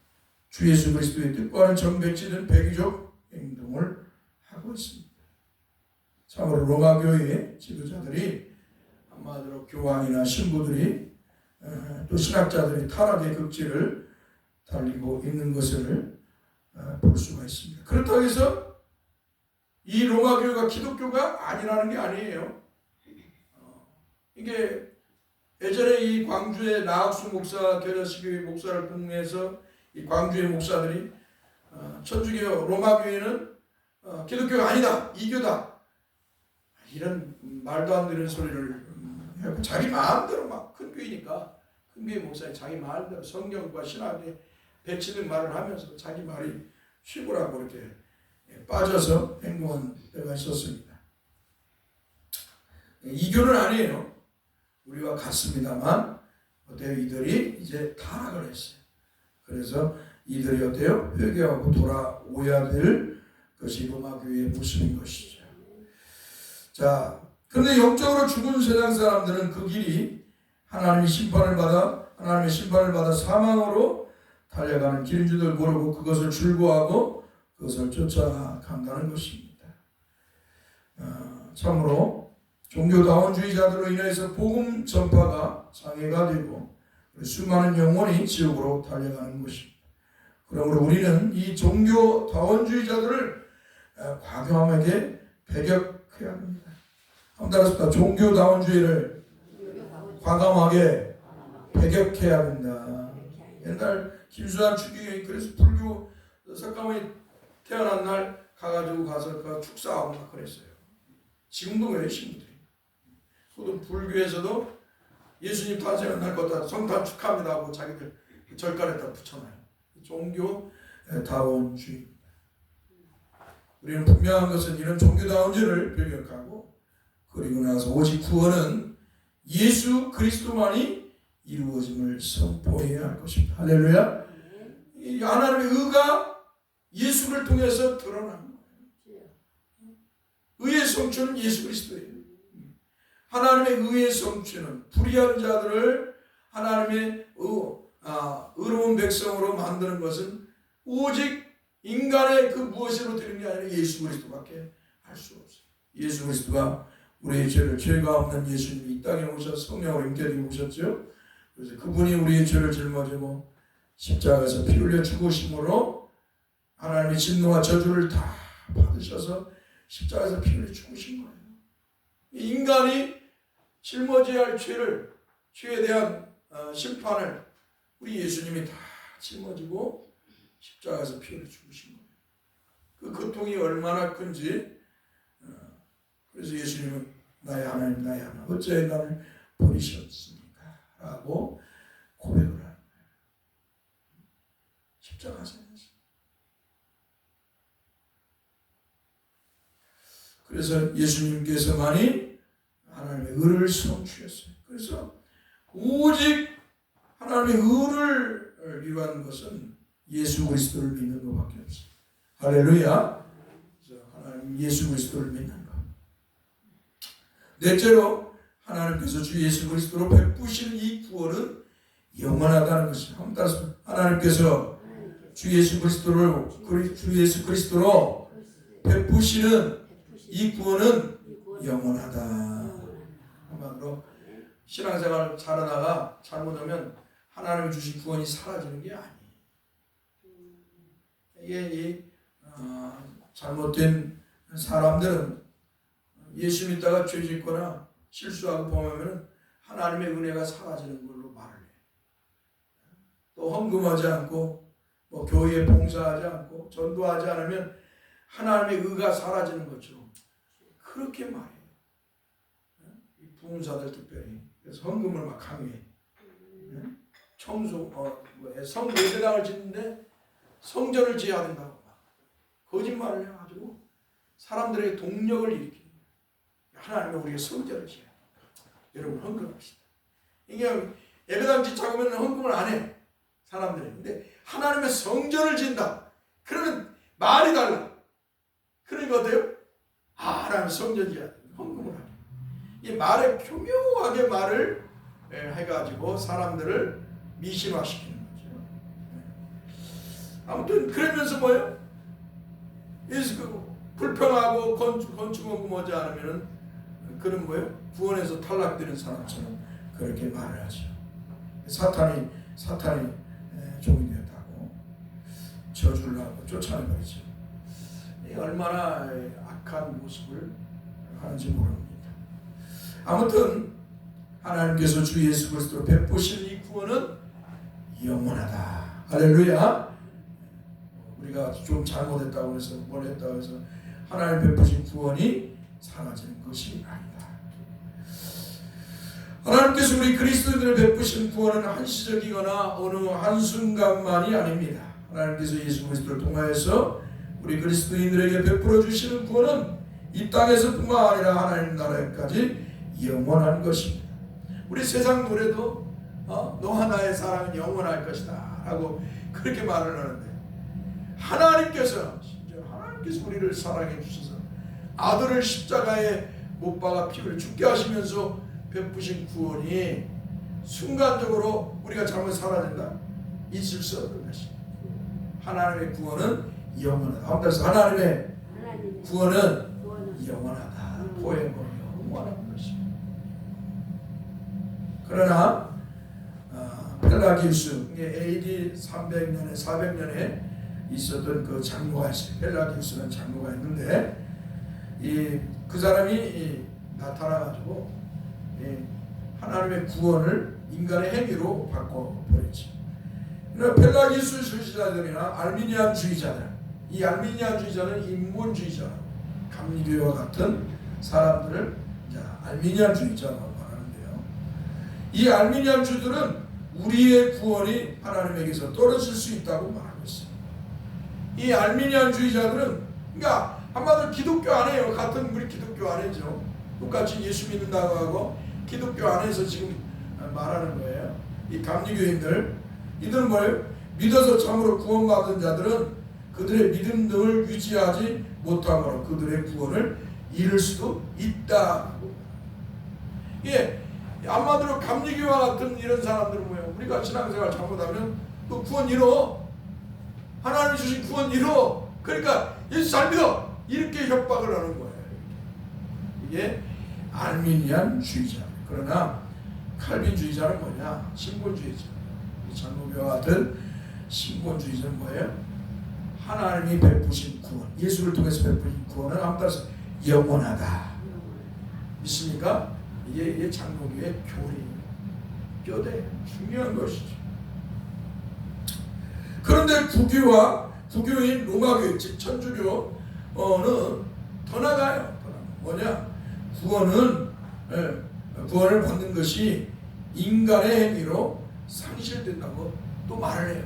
주 예수 그리스도의 뜻과는 정배치는 배교적 행동을 하고 있습니다. 참으로 로마교회의 지도자들이 한마디로 교황이나 신부들이 또 신학자들이 타락의 극지를 달리고 있는 것을 볼 수가 있습니다. 그렇다고 해서 이 로마교회가 기독교가 아니라는 게 아니에요. 이게 예전에 이 광주의 나학수 목사 겨자씨교회 목사를 통해서 이 광주의 목사들이 천주교 로마교회는 기독교가 아니다, 이교다, 이런 말도 안 되는 소리를 하고 자기 마음대로 막 큰 교회니까 큰 교회 목사님 자기 마음대로 성경과 신학에 배치는 말을 하면서 자기 말이 쉬고라고 이렇게 빠져서 행동한 때가 있었습니다. 이교는 아니에요. 우리와 같습니다만 어때요? 이들이 이제 타락을 했어요. 그래서 이들이 어때요? 회개하고 돌아오야 될 것이 로마교회의 모습인 것이죠. 자, 그런데 영적으로 죽은 세상 사람들은 그 길이 하나님의 심판을 받아 사망으로 달려가는 길인 줄을 모르고 그것을 즐거워하고 그것을 쫓아간다는 것입니다. 참으로 종교다원주의자들로 인해서 복음 전파가 장애가 되고 수많은 영혼이 지옥으로 달려가는 것입니다. 그러므로 우리는 이 종교다원주의자들을 과감하게 배격해야 합니다. 한번 따라서 종교다원주의를 과감하게 배격해야 된다. 옛날 김수환 추기경이 그래서 불교 석가모니 태어난 날 가서 그 축사하고 막 그랬어요. 지금도 그래요, 신부들이. 또 불교에서도 예수님 탄생한 날 거다 성탄 축하합니다 하고 자기들 절간에다 붙여놔요. 종교다원주의입니다. 우리는 분명한 것은 이런 종교다원주의를 배격하고 그리고 나서 오직 구원은 예수 그리스도만이 이루어짐을 선포해야 할 것입니다. 할렐루야. 이 하나님의 의가 예수를 통해서 드러난 거예요. 의의 성취는 예수 그리스도예요. 하나님의 의의 성취는 불의한 자들을 하나님의 의로운 백성으로 만드는 것은 오직 인간의 그 무엇으로 되는 게 아니라 예수 그리스도밖에 할 수 없어요. 예수 그리스도가 우리의 죄를, 죄가 없는 예수님이 이 땅에 오셔서 성령으로 임재되게 오셨죠. 그래서 그분이 우리의 죄를 짊어지고 십자가에서 피 흘려 죽으심으로 하나님의 진노와 저주를 다 받으셔서 십자가에서 피 흘려 죽으신 거예요. 인간이 짊어져야 할 죄를, 죄에 대한 심판을 우리 예수님이 다 짊어지고 십자가에서 피 흘려 죽으신 거예요. 그 고통이 얼마나 큰지. 그래서 예수님은 나의 하나님, 나의 하나님, 어찌 나를 버리셨습니까? 라고 고백을 하는 거예요. 십자가에서. 그래서 예수님께서만이 하나님의 의를 성취했어요. 그래서 오직 하나님의 의를 이루는 것은 예수 그리스도를 믿는 것밖에 없어요. 할렐루야. 그래서 하나님 예수 그리스도를 믿는 것. 넷째로 하나님께서 주 예수 그리스도로 베푸시는 이 구원은 영원하다는 것입니다. 한번 따라서 하나님께서 주 예수 그리스도로 베푸시는 이 구원은 영원하다. 한마디로 신앙생활 잘하다가 잘못하면 하나님이 주신 구원이 사라지는 게 아니에요. 이게 잘못된 사람들은 예수 믿다가 죄 짓거나 실수하고 범하면 하나님의 은혜가 사라지는 걸로 말을 해요. 또 헌금하지 않고 교회에 봉사하지 않고 전도하지 않으면 하나님의 의가 사라지는 것처럼 그렇게 말해요. 이 부흥사들 특별히. 그래서 헌금을 막 강요해. 성 예배당을 짓는데 성전을 지어야 된다고 막 거짓말을 해가지고 사람들의 동력을 일으키는 거예요. 하나님은 우리가 성전을 지어야 된다. 여러분 헌금합시다. 이게 예배당 짓자고 하면 헌금을 안 해. 사람들이. 근데 하나님의 성전을 지은다. 그러면 말이 달라. 그러니까 어때요? 하나님 성전이야. 헌금을 하게. 이 말에 교묘하게 말을 해가지고 사람들을 미신화시키는 거죠. 아무튼 그러면서 뭐예요? 불평하고 건축헌금 오지 않으면은 그런 뭐예요? 구원에서 탈락되는 사람처럼 그렇게 말을 하죠. 사탄이 종이 되었다고 저주를 하고 쫓아내버리죠. 얼마나 악한 모습을 하는지 모릅니다. 아무튼 하나님께서 주 예수 그리스도로 베푸신 이 구원은 영원하다. 할렐루야. 우리가 좀 잘못했다고 해서 뭘 했다고 해서 하나님 베푸신 구원이 사라지는 것이 아니다. 하나님께서 우리 그리스도인들을 베푸신 구원은 한시적이거나 어느 한순간만이 아닙니다. 하나님께서 예수 그리스도를 통하여서 우리 그리스도인들에게 베풀어 주시는 구원은 이 땅에서뿐만 아니라 하나님 나라에까지 영원한 것입니다. 우리 세상 노래도 너 하나의 사랑은 영원할 것이다 라고 그렇게 말을 하는데, 하나님께서 우리를 사랑해 주셔서 아들을 십자가에 못 박아 피를 죽게 하시면서 베푸신 구원이 순간적으로 우리가 잘못 사라진다? 있을 수 없는 것입니다. 하나님의 구원은 영원하다. 그래서 하나님의 구원은 영원하다. 포에버 영원한 것입니다. 그러나 펠라기우스, AD 300년에 400년에 있었던 그 장로가 있어요. 펠라기우스라는 장로가 있는데 그 사람이 나타나가지고 하나님의 구원을 인간의 행위로 바꿔버렸지. 펠라기우스 주의자들이나 알미니안주의자들, 이 알미니안주의자는 인본주의자, 감리교와 같은 사람들을 알미니안주의자라고 말하는데요. 이 알미니안주들은 우리의 구원이 하나님에게서 떨어질 수 있다고 말하고 있어요. 이 알미니안주의자들은 그러니까 한마디로 기독교 안에요. 같은 우리 기독교 안에죠. 똑같이 예수 믿는다고 하고 기독교 안에서 지금 말하는 거예요. 이 감리교인들, 이들은 뭐예요? 믿어서 참으로 구원받은 자들은 그들의 믿음 등을 유지하지 못함으로 그들의 구원을 잃을 수도 있다. 한마디로 감리교와 같은 이런 사람들은 뭐예요? 우리가 신앙생활 잘못하면 또 구원 잃어. 하나님 주신 구원 잃어. 그러니까 예수 잘 믿어. 이렇게 협박을 하는 거예요. 이게 알미니안주의자. 그러나 칼빈주의자는 뭐냐? 신본주의자. 장로교와 같은 신본주의자는 뭐예요? 하나님이 베푸신 구원, 예수를 통해서 베푸신 구원은 아무따라서 영원하다. 믿습니까? 이게 장로교의 교대 중요한 것이죠. 그런데 구교인 로마교, 즉 천주교는 더 나가요. 뭐냐? 구원을 받는 것이 인간의 행위로 상실된다고 또 말을 해요.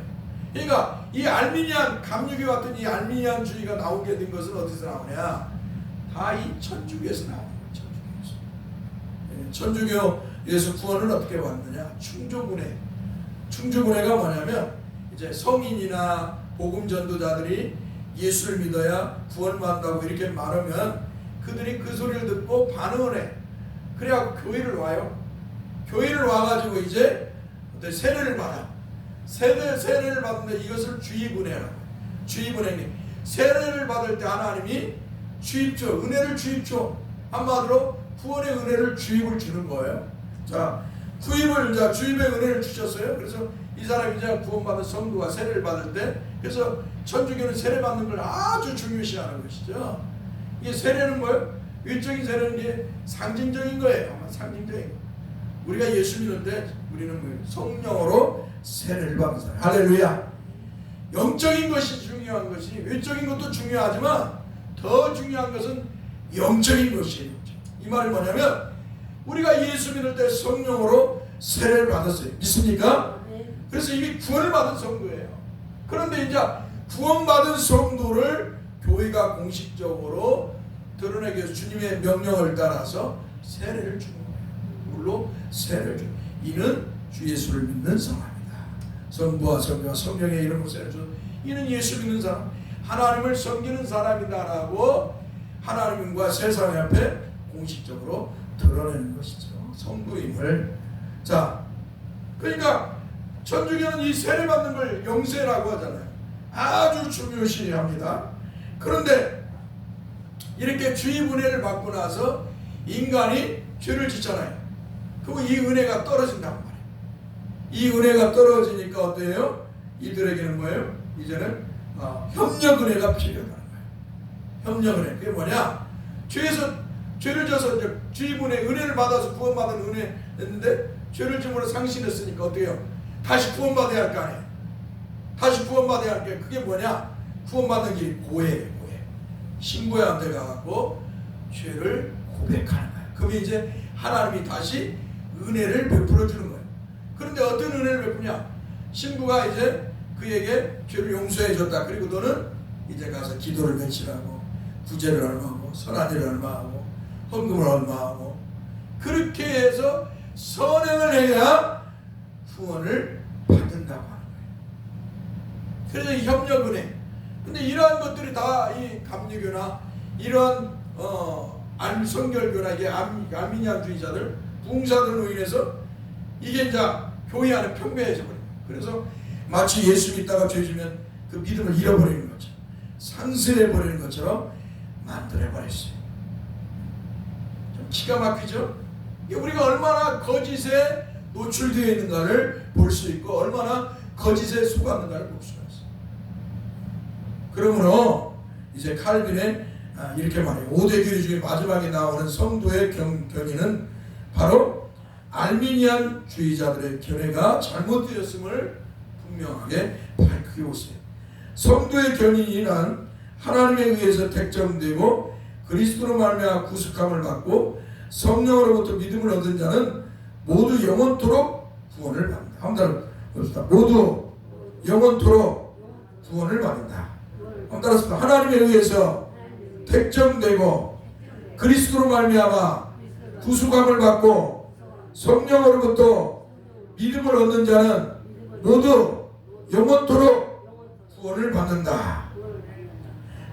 그러니까 이 알미니안, 감리교 같은 이 알미니안주의가 나오게 된 것은 어디서 나오냐? 다 이 천주교에서 나오는 거예요. 천주교에서 구원을 어떻게 받느냐? 충조군회가 뭐냐면 이제 성인이나 복음 전도자들이 예수를 믿어야 구원을 받는다고 이렇게 말하면 그들이 그 소리를 듣고 반응을 해. 그래야 교회를 와요. 교회를 와가지고 이제 세례를 받아. 세례를 받는데 이것을 주의분회라고. 주의분회. 세례를 받을 때 하나님이 주입줘, 은혜를 주입줘. 한마디로 구원의 은혜를 주입을 주는 거예요. 자, 주입의 은혜를 주셨어요. 그래서 이 사람이 이제 구원받은 성도가 세례를 받을 때, 그래서 천주교는 세례 받는 걸 아주 중요시하는 것이죠. 이게 세례는 뭐예요? 외적인 세례는 게 상징적인 거예요. 상징적인. 우리가 예수 믿을 때 우리는 뭐예요? 성령으로 세례를 받는 사람. 할렐루야. 영적인 것이 중요한 것이, 외적인 것도 중요하지만 더 중요한 것은 영적인 것이에요. 이 말이 뭐냐면 우리가 예수 믿을 때 성령으로 세례를 받았어요. 믿습니까? 그래서 이미 구원을 받은 성도예요. 그런데 이제 구원받은 성도를 교회가 공식적으로 드러내기 위해서 주님의 명령을 따라서 세례를 주는 거예요. 물로 세례를 주는. 이는 주 예수를 믿는 사람이다. 성부와 성자와 성령의 이름으로 세례를 주는. 이는 예수 믿는 사람. 하나님을 섬기는 사람이다라고 하나님과 세상 앞에 공식적으로 드러내는 것이죠. 성도임을. 자, 그러니까 천주교는 이 세례 받는 걸 영세라고 하잖아요. 아주 중요시 합니다. 그런데 이렇게 주의 분해를 받고 나서 인간이 죄를 짓잖아요. 그리고 이 은혜가 떨어진단 말이에요. 이 은혜가 떨어지니까 어때요? 이들에게는 뭐예요? 이제는 협력 은혜가 필요하다는 거예요. 협력 은혜. 그게 뭐냐? 죄를 져서 이제 주의분의 은혜를 받아서 구원받은 은혜였는데 죄를 지므로 상실했으니까 어떻게 해요? 다시 구원받아야 할 거 아니에요. 다시 구원받아야 할 게 그게 뭐냐? 구원받는 길이 고해예요. 고해. 신부한테 가갖고 죄를 고백하는 거예요. 그럼 이제 하나님이 다시 은혜를 베풀어 주는 거예요. 그런데 어떤 은혜를 베푸냐? 신부가 이제 그에게 죄를 용서해 줬다. 그리고 너는 이제 가서 기도를 며칠하고 구제를 얼마하고 선한일을 얼마하고 헌금을 얼마하고 그렇게 해서 선행을 해야 구원을 받는다고 하는 거예요. 그래서 이 협력 은혜. 근데 이러한 것들이 다 이 감리교나 이러한 성결교나 이게 아미니안주의자들 부흥사들로 인해서 이게 이제 교회 안에 평배해져 버려요. 그래서 마치 예수 믿다가 죄 지면 그 믿음을 잃어버리는 거죠. 상실해 버리는 것처럼 만들어 버렸어요. 좀 기가 막히죠? 우리가 얼마나 거짓에 노출되어 있는가를 볼 수 있고 얼마나 거짓에 속았는가를 볼 수가 있어요. 그러므로 이제 칼빈의 이렇게 말해요. 5대 교리 중에 마지막에 나오는 성도의 견해는 바로 알미니안주의자들의 견해가 잘못되었음을 분명하게 밝히고 있어요. 성도의 견인이란 하나님에 의해서 택정되고 그리스도로 말미암아 구속함을 받고 성령으로부터 믿음을 얻은 자는 모두 영원토록 구원을 받는다. 한번 따라봅시다. 모두 영원토록 구원을 받는다. 한번 따라봅시다. 하나님에 의해서 택정되고 그리스도로 말미암아 구속함을 받고 성령으로부터 믿음을 얻는 자는 모두 영원토록 구원을 받는다.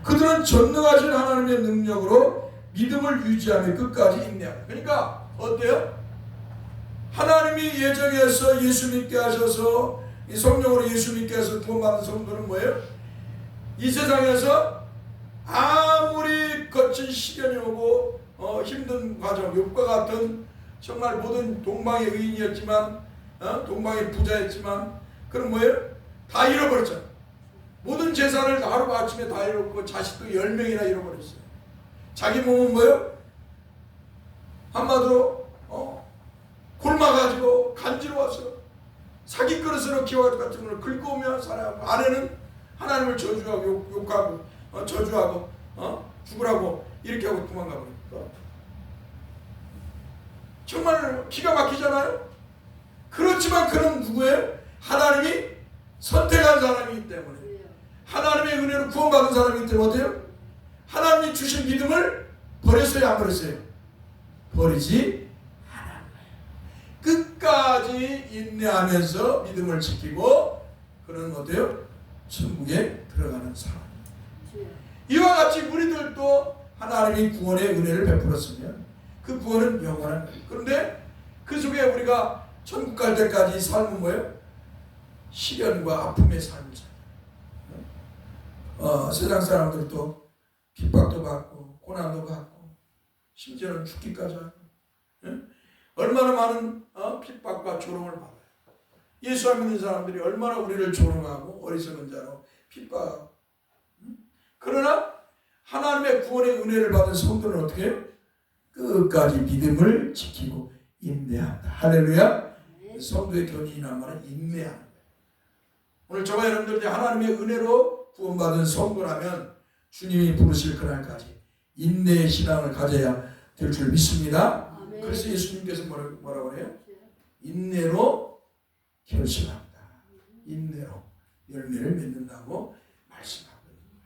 그들은 전능하신 하나님의 능력으로 믿음을 유지하며 끝까지 인내한다. 그러니까 어때요? 하나님이 예정해서 예수 믿게 하셔서 이 성령으로 예수 믿게 해서 구원받은 성도는 뭐예요? 이 세상에서 아무리 거친 시련이 오고 힘든 과정, 욥과 같은 정말 모든 동방의 의인이었지만 동방의 부자였지만 그럼 뭐예요? 다 잃어버렸잖아. 모든 재산을 하루아침에 다 잃었고 자식도 10명이나 잃어버렸어요. 자기 몸은 뭐예요? 한마디로 굶어가지고 간지러워서 사기 그릇으로 기와 같은 걸 긁어오며 살아가고 아내는 하나님을 저주하고 욕하고 저주하고 죽으라고 이렇게 하고 도망가 버립니다. 정말 기가 막히잖아요. 그렇지만 그는 누구예요? 하나님이 선택한 사람이기 때문에 하나님의 은혜로 구원받은 사람이기 때문에 어때요? 하나님이 주신 믿음을 버렸어요? 안 버렸어요? 버리지 않았어요. 끝까지 인내하면서 믿음을 지키고 그는 어때요? 천국에 들어가는 사람이에요. 이와 같이 우리들도 하나님이 구원의 은혜를 베풀었으면 그 구원은 영원한 거예요. 그런데 그 속에 우리가 천국 갈 때까지 삶은 뭐예요? 시련과 아픔의 삶이죠. 세상 사람들도 핍박도 받고 고난도 받고 심지어는 죽기까지 하고 얼마나 많은 핍박과 조롱을 받아요. 예수 안 믿는 사람들이 얼마나 우리를 조롱하고 어리석은 자로 핍박하고 그러나 하나님의 구원의 은혜를 받은 성도는 어떻게 해요? 끝까지 믿음을 지키고 인내한다. 할렐루야. 성도의 견인이란 말은 인내하는 거예요. 오늘 저와 여러분들이 하나님의 은혜로 구원받은 성도라면 주님이 부르실 그날까지 인내의 신앙을 가져야 될 줄 믿습니다. 아멘. 그래서 예수님께서 뭐라고 해요? 인내로 결실한다. 인내로 열매를 맺는다고 말씀하고 있는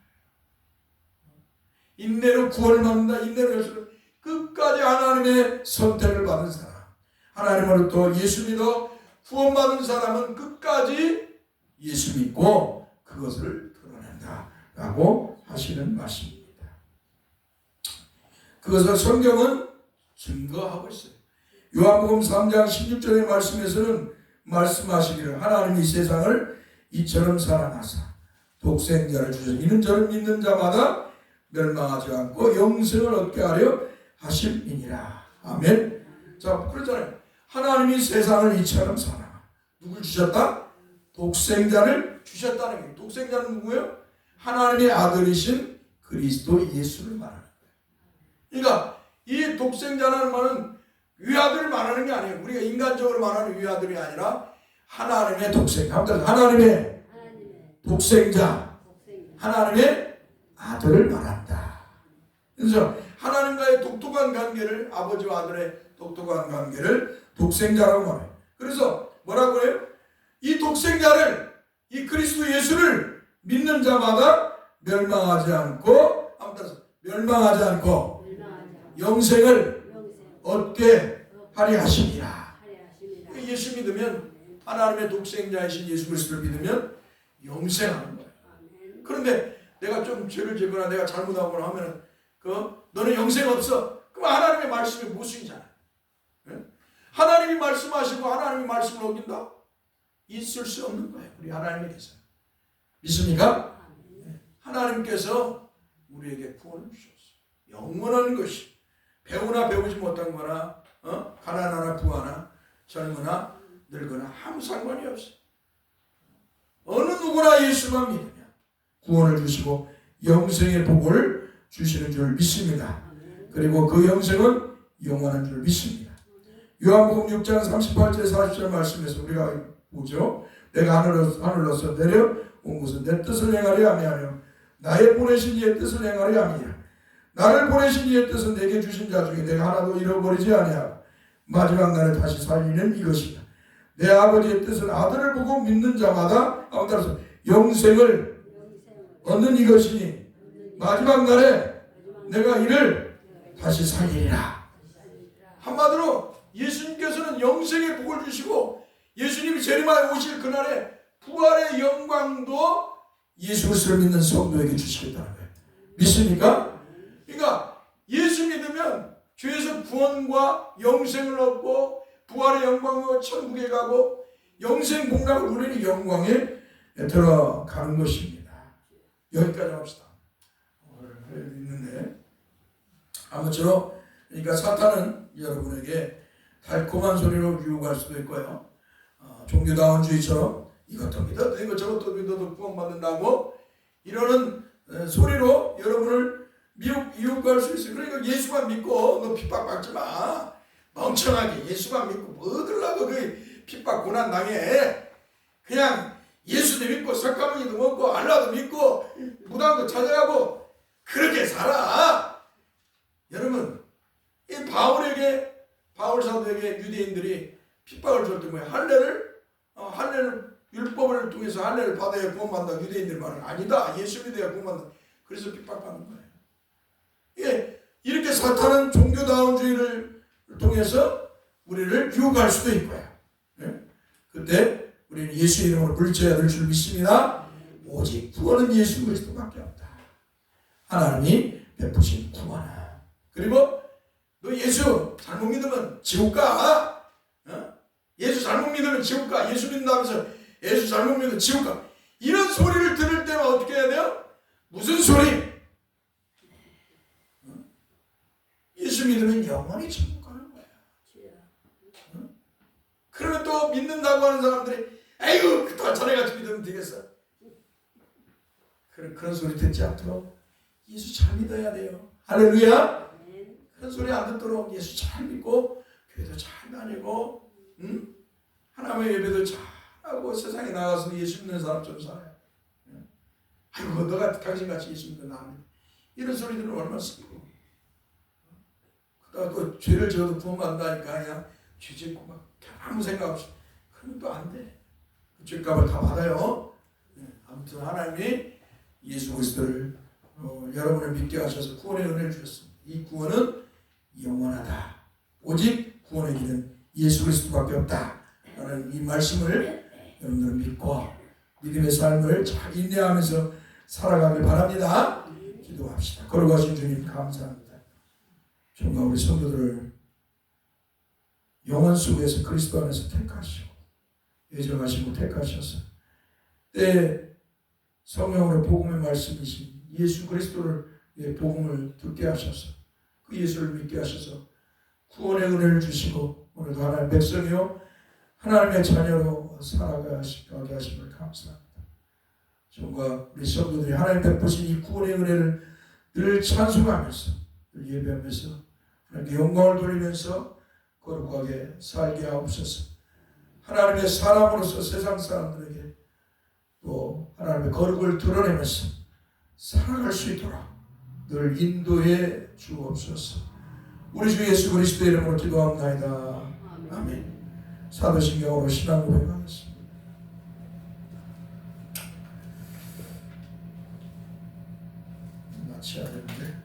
거예요. 인내로 구원을 받는다. 인내로 결실을 끝까지 하나님의 선택을 받은 사람, 하나님으로부터 예수 믿어 구원받은 사람은 끝까지 예수 믿고 그것을 드러낸다 라고 하시는 말씀입니다. 그것을 성경은 증거하고 있어요. 요한복음 3장 16절의 말씀에서는 말씀하시기를 하나님이 세상을 이처럼 사랑하사 독생자를 주셔서 이는 저를 믿는 자마다 멸망하지 않고 영생을 얻게 하려 하심이니라. 아멘. 자, 그렇잖아요. 하나님이 세상을 이처럼 사랑하. 누굴 주셨다? 독생자를 주셨다는 거예요. 독생자는 누구예요? 하나님의 아들이신 그리스도 예수를 말하는 거예요. 그러니까 이 독생자라는 말은 위아들을 말하는 게 아니에요. 우리가 인간적으로 말하는 위아들이 아니라 하나님의 독생자. 하나님의 독생자. 하나님의 아들을 말한다. 그래서 하나님과의 독특한 관계를, 아버지와 아들의 독특한 관계를 독생자라고 말해요. 그래서 뭐라고 해요? 이 독생자를, 이 그리스도 예수를 믿는 자마다 멸망하지 않고, 멸망하지 않고 영생을 얻게 하려 하심이라. 예수 믿으면, 하나님의 독생자이신 예수 그리스도를 믿으면 영생하는 거예요. 그런데 내가 좀 죄를 지거나 내가 잘못하거나 하면은 너는 영생 없어. 그럼 하나님의 말씀이 무엇이잖아. 하나님이 말씀하시고 하나님의 말씀을 어긴다? 있을 수 없는 거예요. 우리 하나님에게서. 믿습니까? 하나님께서 우리에게 구원을 주셨어요. 영원한 것이 배우나 배우지 못한 거나 가난하나 부하나 젊으나 늙거나 아무 상관이 없어요. 어느 누구나 예수만 믿으면 구원을 주시고 영생의 복을 주시는 줄 믿습니다. 그리고 그 영생은 영원한 줄 믿습니다. 요한복음 6장 38절 40절 말씀에서 우리가 보죠. 내가 하늘로서 내려온 것은 내 뜻을 행하려 아니하며 나의 보내신 이의 뜻을 행하려 함이라. 나를 보내신 이의 뜻은 내게 주신 자 중에 내가 하나도 잃어버리지 아니하고 마지막 날에 다시 살리는 이것이다. 내 아버지의 뜻은 아들을 보고 믿는 자마다 따라서 영생을 얻는 이것이니 마지막 날에 내가 이를 다시 살리리라. 한마디로 예수님께서는 영생의 복을 주시고 예수님이 재림하여 오실 그날에 부활의 영광도 예수 그리스도를 믿는 성도에게 주시겠다는 거예요. 믿습니까? 그러니까 예수 믿으면 죄에서 구원과 영생을 얻고 부활의 영광으로 천국에 가고 영생 복락을 누리는 영광에 들어가는 것입니다. 여기까지 합시다. 있는데 아무쪼록 그러니까 사탄은 여러분에게 달콤한 소리로 유혹할 수도 있고요. 종교다원주의처럼 이것도 믿어도 되고 저것도 믿어도 구원받는다고 이러는 소리로 여러분을 유혹할 수 있어요. 그러니까 예수만 믿고 너 핍박받지 마. 멍청하게 예수만 믿고 뭐 얻으려고 그 핍박 고난 당해. 그냥 예수도 믿고 석가모니도 먹고 알라도 믿고 무당도 찾아가고 그렇게 살아. 여러분 이 바울 사도에게 유대인들이 핍박을 줄 때 뭐야? 할례를 율법을 통해서 할례를 받아야 구원받는다. 유대인들 말은 아니다. 예수 믿어야 구원받는다. 그래서 핍박받는 거예요. 예, 이렇게 사탄은 종교다원주의를 통해서 우리를 유혹할 수도 있고요. 예? 그때 우리는 예수 이름으로 물리쳐야 될 줄 믿습니다. 오직 구원은 예수 그리스도밖에 없다. 하나님이 베푸신 구원은. 그리고 너 예수 잘못 믿으면 지옥 가. 예수 잘못 믿으면 지옥 가. 예수 믿는다면서 예수 잘못 믿으면 지옥 가. 이런 소리를 들을 때만 어떻게 해야 돼요? 무슨 소리? 예수 믿으면 영원히 천국 가는 거야. 그러면 또 믿는다고 하는 사람들이 아이고 또 전에같이 믿으면 되겠어. 그런 소리 듣지 않도록 예수 잘 믿어야 돼요. 할렐루야. 그런 소리 안 듣도록 예수 잘 믿고 교회도 잘 다니고 하나님의 예배도 잘하고 세상에 나가서 예수 믿는 사람처럼 살아요. 아이고 너가 당신같이 예수 믿는 나는 이런 소리들은 얼마나 슬프고 그러다가 또 죄를 지어도 구원받는다니까 그냥 죄 짓고 막 아무 생각 없이 그러면 또 안 돼. 그 죄값을 다 받아요. 아무튼 하나님이 예수 그리스도를 여러분을 믿게 하셔서 구원의 은혜를 주셨습니다. 이 구원은 영원하다. 오직 구원의 길은 예수 그리스도밖에 없다. 라는 이 말씀을 여러분들은 믿고 믿음의 삶을 잘 인내하면서 살아가길 바랍니다. 기도합시다. 걸어가신 주님 감사합니다. 정말 우리 성도들을 영원 속에서 그리스도 안에서 택하시고 예정하시고 택하셔서 때 성령으로 복음의 말씀이신 예수 그리스도를 복음을 듣게 하셔서 그 예수를 믿게 하셔서 구원의 은혜를 주시고 오늘도 하나님의 백성이요 하나님의 자녀로 살아가게 하심을 감사합니다. 정말 우리 성도들이 하나님 베푸신 이 구원의 은혜를 늘 찬송하면서 늘 예배하면서 하나님께 영광을 돌리면서 거룩하게 살게 하옵소서. 하나님의 사람으로서 세상 사람들에게 또 하나님의 거룩을 드러내면서 살아갈 수 있도록 늘 인도해 주옵소서. 우리 주 예수 그리스도의 이름으로 기도합나이다. 아멘. 사도신경으로 신앙 고백하겠습니다. 마쳐야 되는데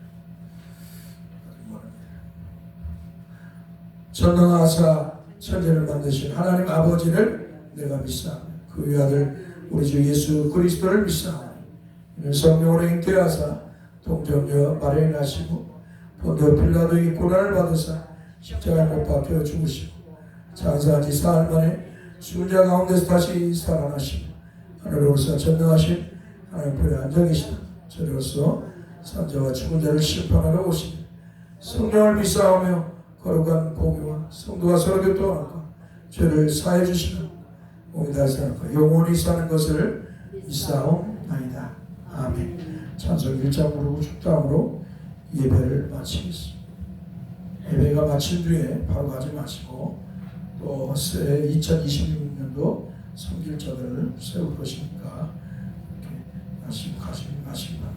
전능하사 천지를 만드신 하나님 아버지를 내가 믿사오니 그 위아들 우리 주 예수 그리스도를 믿사오니 이는 성령으로 잉태하사 동정녀 마리아에 나시고 본디오 필라도에게 고난을 받으사 십자가에 못 박혀 죽으시고 장사한 지 사흘 만에 죽은 자 가운데서 다시 살아나시고 하늘로서 전능하신 하나님 편에 앉아 계시다. 저로서 산자와 죽은 자를 심판하러 오시니 성령을 믿사오며 거룩한 공의와 성도가 서로 교통하고 죄를 사해 주시는 몸이 다시 살고 영원히 사는 것을 믿사옵나이다. 아멘. 찬송 1장으로 축도함으로 예배를 마치겠습니다. 예배가 마친 뒤에 바로 가지 마시고 또 2026년도 성길자들을 세울 것이니까 이렇게 가시기 바랍니다.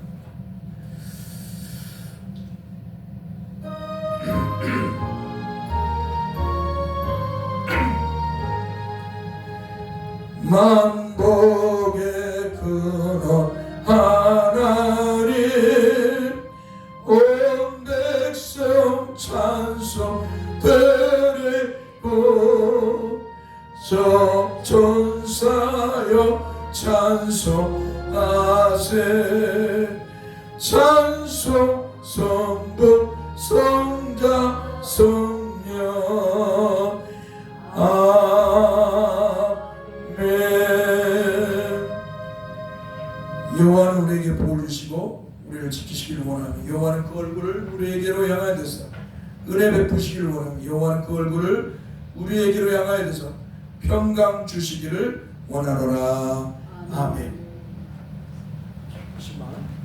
만복의 근원 하나님 온 백성 찬송 드리고 성천사여 찬송하세 찬송 성부 성자 성령 여호와는 우리에게 복을 주시고 우리를 지키시기를 원하며 여호와는 그 얼굴을 우리에게로 향하여 되사 은혜 베푸시기를 원하며 여호와는 그 얼굴을 우리에게로 향하여 되사 평강 주시기를 원하노라. 아멘. 10만 원.